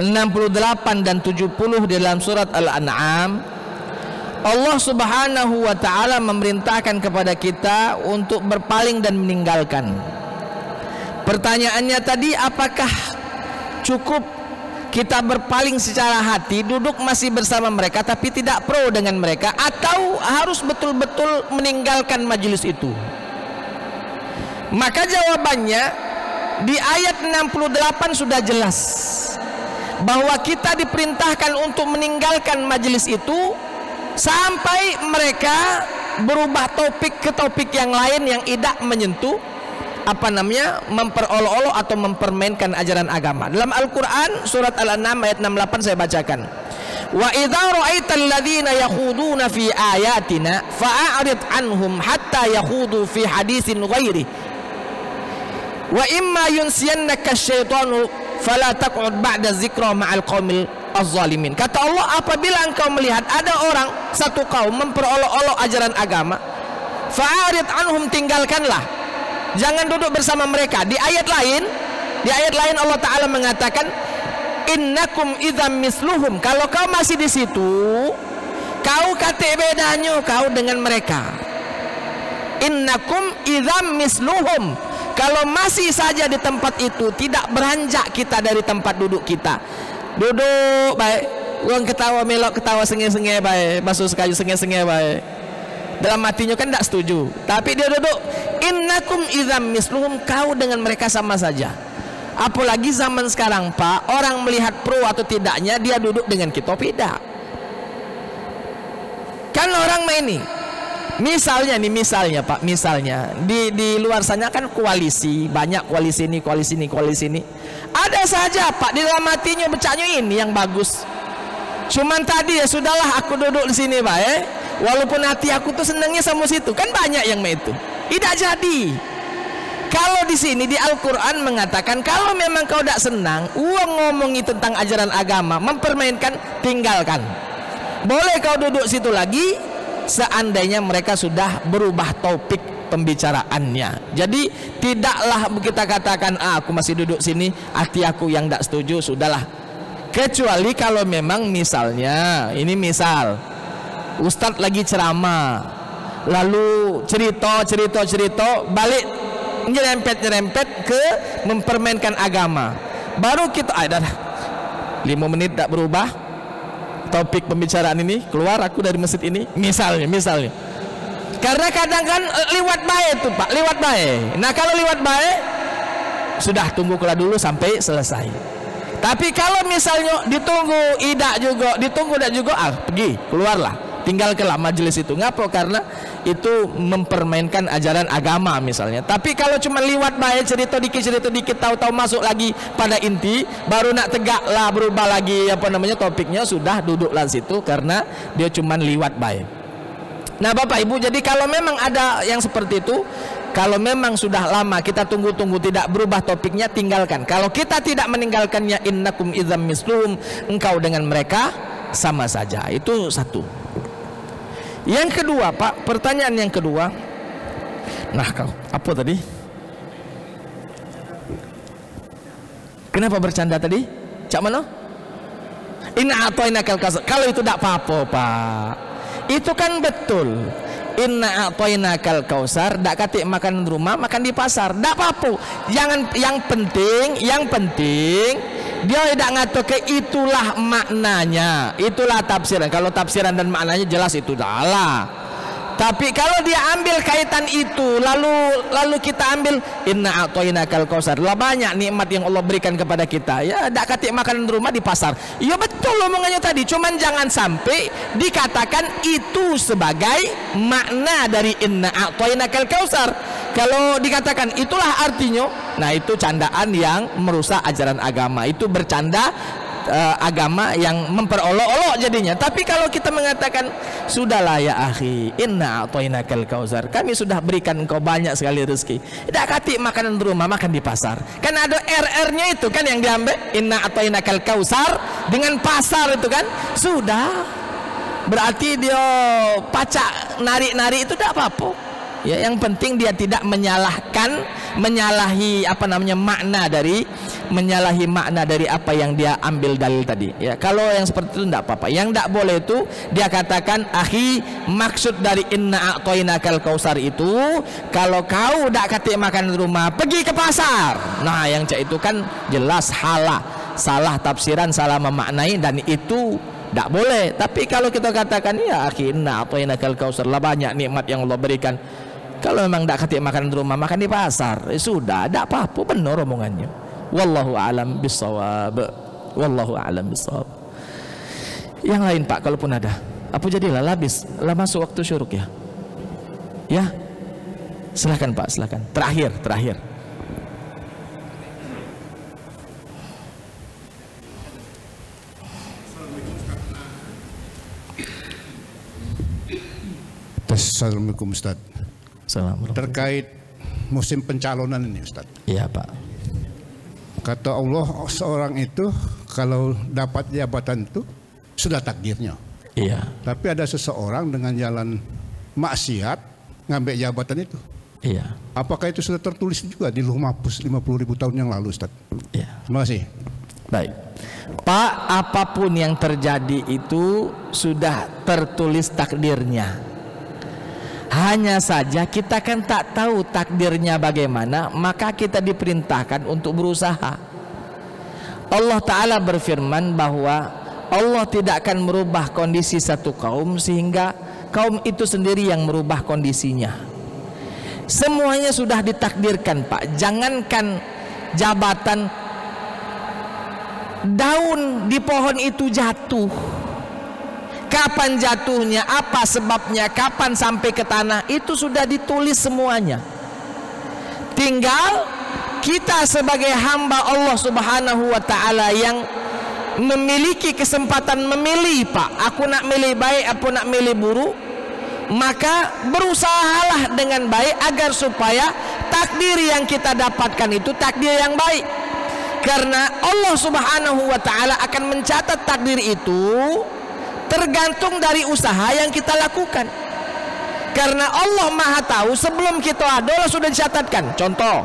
Speaker 1: 68 dan 70 di dalam surat Al-An'am, Allah subhanahu wa ta'ala memerintahkan kepada kita untuk berpaling dan meninggalkan. Pertanyaannya tadi, apakah cukup kita berpaling secara hati, duduk masih bersama mereka tapi tidak pro dengan mereka, atau harus betul-betul meninggalkan majelis itu? Maka jawabannya di ayat 68 sudah jelas bahwa kita diperintahkan untuk meninggalkan majelis itu sampai mereka berubah topik ke topik yang lain yang tidak menyentuh memperolok-olok atau mempermainkan ajaran agama. Dalam Al-Quran surat Al-An'am ayat 68 saya bacakan, wa idza ra'aital ladzina yakhuduna fi ayatina fa'arid anhum hatta yakhudu fi hadisin ghairi wa imma yunsiyannaka asyaitanu fala taq'ud ba'da dzikra ma'al qaumil az-zalimin. Kata Allah, apabila engkau melihat ada orang, satu kaum memperolok-olok ajaran agama, fa'arid anhum, tinggalkanlah, jangan duduk bersama mereka. Di ayat lain Allah Ta'ala mengatakan, innakum idzam misluhum, kalau kau masih di situ, kau kate bedanya kau dengan mereka. Innakum idzam misluhum, kalau masih saja di tempat itu, tidak beranjak kita dari tempat duduk kita. Duduk baik, uang ketawa melok, ketawa sengih-sengih baik, basuh sekali sengih-sengih baik. Dalam hatinya kan tidak setuju, tapi dia duduk. Innakum idzam misluhum, kau dengan mereka sama saja. Apalagi zaman sekarang Pak, orang melihat pro atau tidaknya dia duduk dengan kita tidak. Kan orang main ini. Misalnya Pak, misalnya di luar sana kan koalisi, banyak koalisi ini. Ada saja Pak di dalam hatinya becaknya ini yang bagus. Cuman tadi ya sudahlah aku duduk di sini Pak walaupun hati aku tuh senangnya sama situ, kan banyak yang main itu. Tidak jadi. Kalau di sini di Al-Quran mengatakan kalau memang kau tidak senang, ngomongi tentang ajaran agama, mempermainkan, tinggalkan. Boleh kau duduk situ lagi, seandainya mereka sudah berubah topik pembicaraannya. Jadi tidaklah kita katakan aku masih duduk sini, hati aku yang tidak setuju, sudahlah. Kecuali kalau memang misalnya, ini misal Ustadz lagi ceramah, lalu cerita balik nyerempet ke mempermainkan agama, baru kita ada 5 menit tak berubah topik pembicaraan ini, keluar aku dari masjid ini misalnya. Karena kadang kan liwat baik tuh Pak, liwat baik. Nah kalau liwat baik sudah tunggu dulu sampai selesai. Tapi kalau misalnya ditunggu tidak juga, pergi keluarlah, tinggalkanlah majelis itu. Ngapa? Karena itu mempermainkan ajaran agama misalnya. Tapi kalau cuma liwat baik, cerita dikit, tahu-tahu masuk lagi pada inti, baru nak tegaklah berubah lagi topiknya, sudah duduklah situ karena dia cuma liwat baik. Nah Bapak Ibu, jadi kalau memang ada yang seperti itu, kalau memang sudah lama kita tunggu tidak berubah topiknya, tinggalkan. Kalau kita tidak meninggalkannya, innakum idzam mislum, engkau dengan mereka sama saja. Itu satu. Yang kedua Pak, pertanyaan yang kedua. Nah kau apa tadi? Kenapa bercanda tadi? Cak mana? Inna a'tainakal kausar. Kalau itu tidak apa-apa Pak, itu kan betul. Inna a'tainakal kausar, dak katik makan di rumah, makan di pasar, dak apa-apa. Yang penting dia tidak ngatur itulah maknanya, itulah tafsiran. Kalau tafsiran dan maknanya jelas itu adalah. Tapi kalau dia ambil kaitan itu, lalu kita ambil inna a'tainakal kausar, lah banyak nikmat yang Allah berikan kepada kita. Ya, dak katik makan di rumah, di pasar. Ya betul omongannya tadi. Cuman jangan sampai dikatakan itu sebagai makna dari inna a'tainakal kausar. Kalau dikatakan itulah artinya, nah itu candaan yang merusak ajaran agama. Itu bercanda agama yang memperolok-olok jadinya. Tapi kalau kita mengatakan sudahlah ya akhi, inna a'tainakal kausar, kami sudah berikan engkau banyak sekali rezeki, tidak katik makanan di rumah, makan di pasar. Kan ada RR-nya itu kan yang diambil, inna a'tainakal kausar dengan pasar itu kan sudah. Berarti dia pacak narik-narik itu tidak apa-apa. Ya, yang penting dia tidak menyalahi makna dari apa yang dia ambil dalil tadi. Ya, kalau yang seperti itu tidak apa-apa. Yang tidak boleh itu dia katakan, akhi, maksud dari inna a'tainakal kausar itu kalau kau tidak katik makan di rumah, pergi ke pasar. Nah, yang cak itu kan jelas salah tafsiran, salah memaknai, dan itu tidak boleh. Tapi kalau kita katakan ya akhi, inna a'tainakal kausar, lah banyak nikmat yang Allah berikan. Kalau memang tidak katik makan di rumah, makan di pasar, sudah, tidak apa-apa, benar omongannya. Wallahu a'lam bissawab. Yang lain Pak, kalaupun ada, apa jadilah habis, lah masuk waktu syuruk ya. Ya, silakan Pak, silakan. Terakhir.
Speaker 3: Assalamualaikum Ustaz. Terkait musim pencalonan ini Ustaz.
Speaker 1: Iya Pak.
Speaker 3: Kata Allah, seorang itu kalau dapat jabatan itu sudah takdirnya.
Speaker 1: Iya.
Speaker 3: Tapi ada seseorang dengan jalan maksiat ngambil jabatan itu.
Speaker 1: Iya.
Speaker 3: Apakah itu sudah tertulis juga di Lauh Mahfuz 50.000 tahun yang lalu Ustaz?
Speaker 1: Iya.
Speaker 3: Terima kasih.
Speaker 1: Baik. Pak, apapun yang terjadi itu sudah tertulis takdirnya. Hanya saja kita kan tak tahu takdirnya bagaimana, maka kita diperintahkan untuk berusaha. Allah Ta'ala berfirman bahwa Allah tidak akan merubah kondisi satu kaum sehingga kaum itu sendiri yang merubah kondisinya. Semuanya sudah ditakdirkan Pak. Jangankan jabatan, daun di pohon itu jatuh. Kapan jatuhnya, apa sebabnya, kapan sampai ke tanah, itu sudah ditulis semuanya. Tinggal kita sebagai hamba Allah Subhanahu wa ta'ala yang memiliki kesempatan memilih, Pak, aku nak milih baik, aku nak milih buruk, maka berusahalah dengan baik agar supaya takdir yang kita dapatkan itu takdir yang baik. Karena Allah Subhanahu wa ta'ala akan mencatat takdir itu tergantung dari usaha yang kita lakukan. Karena Allah Maha tahu sebelum kita ada, Allah sudah dicatatkan. Contoh,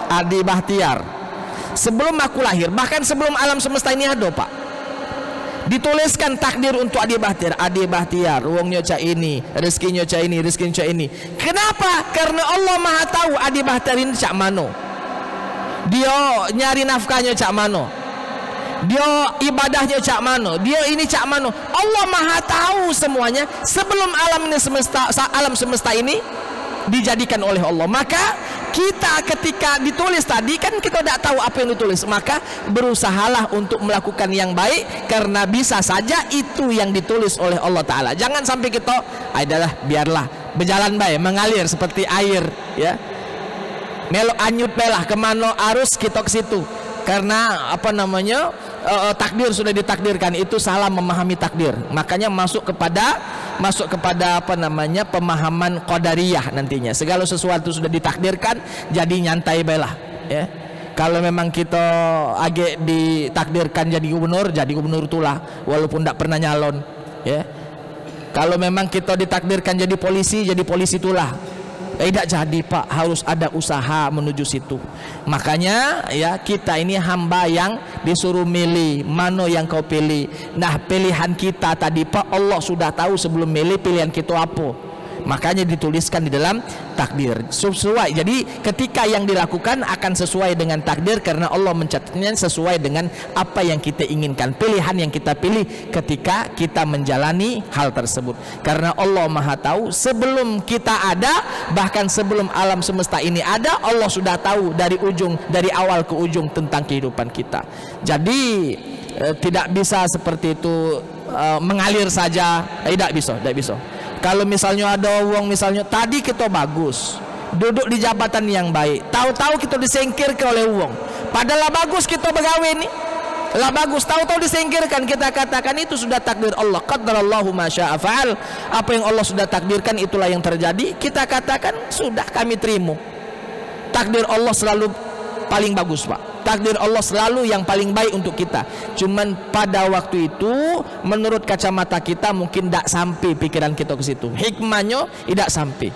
Speaker 1: Adi Bahtiar, sebelum aku lahir, bahkan sebelum alam semesta ini ada, Pak, dituliskan takdir untuk Adi Bahtiar. Adi Bahtiar, uangnya cak ini, rezekinya cak ini, rezekinya cak ini. Kenapa? Karena Allah Maha tahu Adi Bahtiar ini cak mano, dia nyari nafkahnya cak mano, dia ibadahnya cak mano, dia ini cak mano. Allah Maha tahu semuanya sebelum alam semesta ini dijadikan oleh Allah. Maka kita ketika ditulis tadi kan kita tidak tahu apa yang ditulis, maka berusahalah untuk melakukan yang baik, karena bisa saja itu yang ditulis oleh Allah Ta'ala. Jangan sampai kita adalah biarlah berjalan baik, mengalir seperti air, ya, melo anyut belah kemana arus kita ke situ. Karena apa namanya, takdir sudah ditakdirkan, itu salah memahami takdir. Makanya masuk kepada apa namanya, pemahaman qadariyah nantinya. Segala sesuatu sudah ditakdirkan, jadi nyantai belah, ya. Kalau memang kita agak ditakdirkan jadi gubernur itulah, walaupun tidak pernah nyalon, ya. Kalau memang kita ditakdirkan jadi polisi itulah. Tidak jadi, Pak, harus ada usaha menuju situ. Makanya ya, kita ini hamba yang disuruh milih, mana yang kau pilih. Nah, pilihan kita tadi, Pak, Allah sudah tahu sebelum milih pilihan kita apa. Makanya dituliskan di dalam takdir sesuai. Jadi ketika yang dilakukan akan sesuai dengan takdir, karena Allah mencatatnya sesuai dengan apa yang kita inginkan, pilihan yang kita pilih ketika kita menjalani hal tersebut. Karena Allah Maha tahu sebelum kita ada, bahkan sebelum alam semesta ini ada, Allah sudah tahu dari awal ke ujung tentang kehidupan kita. Jadi tidak bisa seperti itu mengalir saja, tidak bisa. Kalau misalnya ada uang, misalnya tadi kita bagus, duduk di jabatan yang baik, tahu-tahu kita disingkirkan oleh uang, padahal bagus kita begawe nih, lah bagus, tahu-tahu disingkirkan, kita katakan itu sudah takdir Allah. Qadarallahu ma syaa fa'al. Apa yang Allah sudah takdirkan itulah yang terjadi. Kita katakan sudah, kami terima. Takdir Allah selalu paling bagus, Pak. Takdir Allah selalu yang paling baik untuk kita. Cuman pada waktu itu menurut kacamata kita mungkin tidak sampai pikiran kita ke situ. Hikmahnya tidak sampai.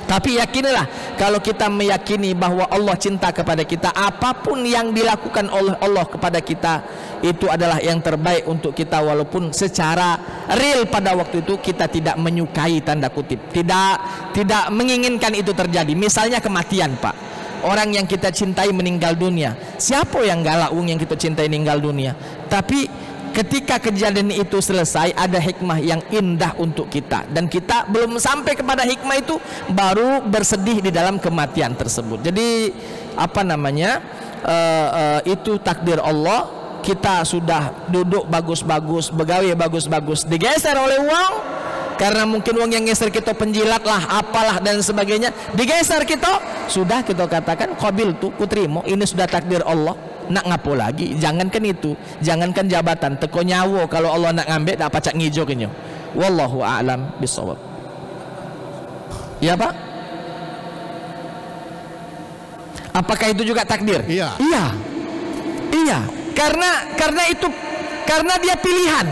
Speaker 1: Tapi yakinilah, kalau kita meyakini bahwa Allah cinta kepada kita, apapun yang dilakukan oleh Allah kepada kita itu adalah yang terbaik untuk kita, walaupun secara real pada waktu itu kita tidak menyukai, tanda kutip, tidak menginginkan itu terjadi. Misalnya kematian, Pak. Orang yang kita cintai meninggal dunia. Siapa yang galak yang kita cintai meninggal dunia? Tapi ketika kejadian itu selesai, ada hikmah yang indah untuk kita, dan kita belum sampai kepada hikmah itu, baru bersedih di dalam kematian tersebut. Jadi apa namanya, itu takdir Allah. Kita sudah duduk bagus-bagus, begawe bagus-bagus, digeser oleh uang, karena mungkin uang yang geser kita penjilat lah, apalah dan sebagainya, digeser kita, sudah kita katakan qabil tuh, kuterima, ini sudah takdir Allah. Nak ngapo lagi? Jangankan itu, jangankan jabatan, teko nyawa kalau Allah nak ngambil, tak pacak ngijo kenyo. Wallahu a'lam bishawab. Ya, Pak? Apakah itu juga takdir?
Speaker 3: Iya.
Speaker 1: Iya. Karena itu, karena dia pilihan.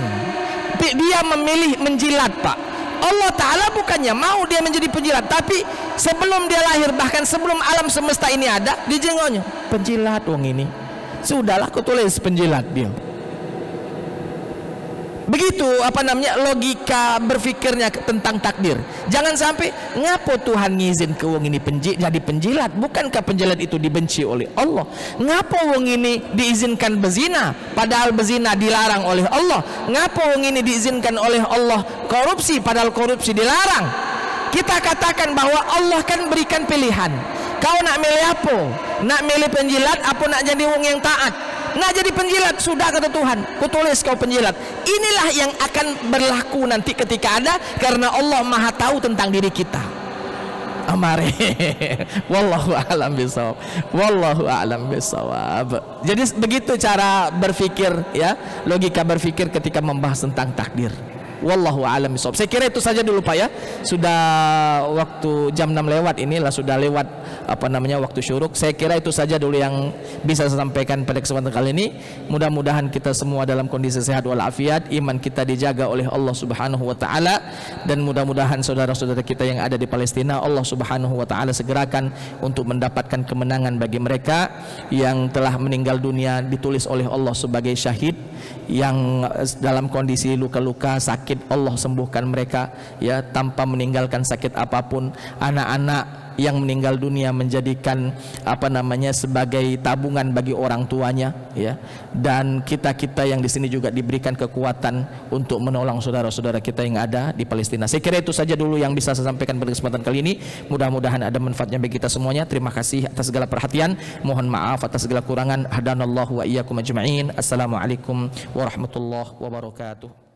Speaker 1: Dia memilih menjilat, Pak. Allah Ta'ala bukannya mau dia menjadi penjilat, tapi sebelum dia lahir, bahkan sebelum alam semesta ini ada, dijengoknya penjilat wong ini. Sudahlah, aku tulis penjilat dia. Begitu apa namanya, logika berfikirnya tentang takdir. Jangan sampai ngapo Tuhan ngizin ke wong ini jadi penjilat. Bukankah penjilat itu dibenci oleh Allah? Ngapo wong ini diizinkan berzina padahal berzina dilarang oleh Allah? Ngapo wong ini diizinkan oleh Allah korupsi padahal korupsi dilarang? Kita katakan bahwa Allah kan berikan pilihan. Kau nak milih apa? Nak milih penjilat apa nak jadi wong yang taat? Nah jadi penjilat, sudah kata Tuhan, kutulis kau penjilat. Inilah yang akan berlaku nanti ketika ada, karena Allah Maha tahu tentang diri kita. Amare. Wallahu a'lam bishawab. Wallahu a'lam bishawab. Jadi begitu cara berpikir ya, logika berpikir ketika membahas tentang takdir. Wallahu a'lam bishawab. Saya kira itu saja dulu Pak ya. Sudah waktu jam 6 lewat, inilah sudah lewat waktu syuruk. Saya kira itu saja dulu yang bisa saya sampaikan pada kesempatan kali ini. Mudah-mudahan kita semua dalam kondisi sehat walafiat, iman kita dijaga oleh Allah Subhanahu wa taala, dan mudah-mudahan saudara-saudara kita yang ada di Palestina Allah Subhanahu wa taala segerakan untuk mendapatkan kemenangan bagi mereka yang telah meninggal dunia, ditulis oleh Allah sebagai syahid, yang dalam kondisi luka-luka sakit Allah sembuhkan mereka ya tanpa meninggalkan sakit apapun. Anak-anak yang meninggal dunia menjadikan sebagai tabungan bagi orang tuanya ya, dan kita yang di sini juga diberikan kekuatan untuk menolong saudara-saudara kita yang ada di Palestina. Saya kira itu saja dulu yang bisa saya sampaikan pada kesempatan kali ini. Mudah-mudahan ada manfaatnya bagi kita semuanya. Terima kasih atas segala perhatian, mohon maaf atas segala kurangan. Hadanallahu wa iyyakum ajma'in. Assalamualaikum warahmatullahi wabarakatuh.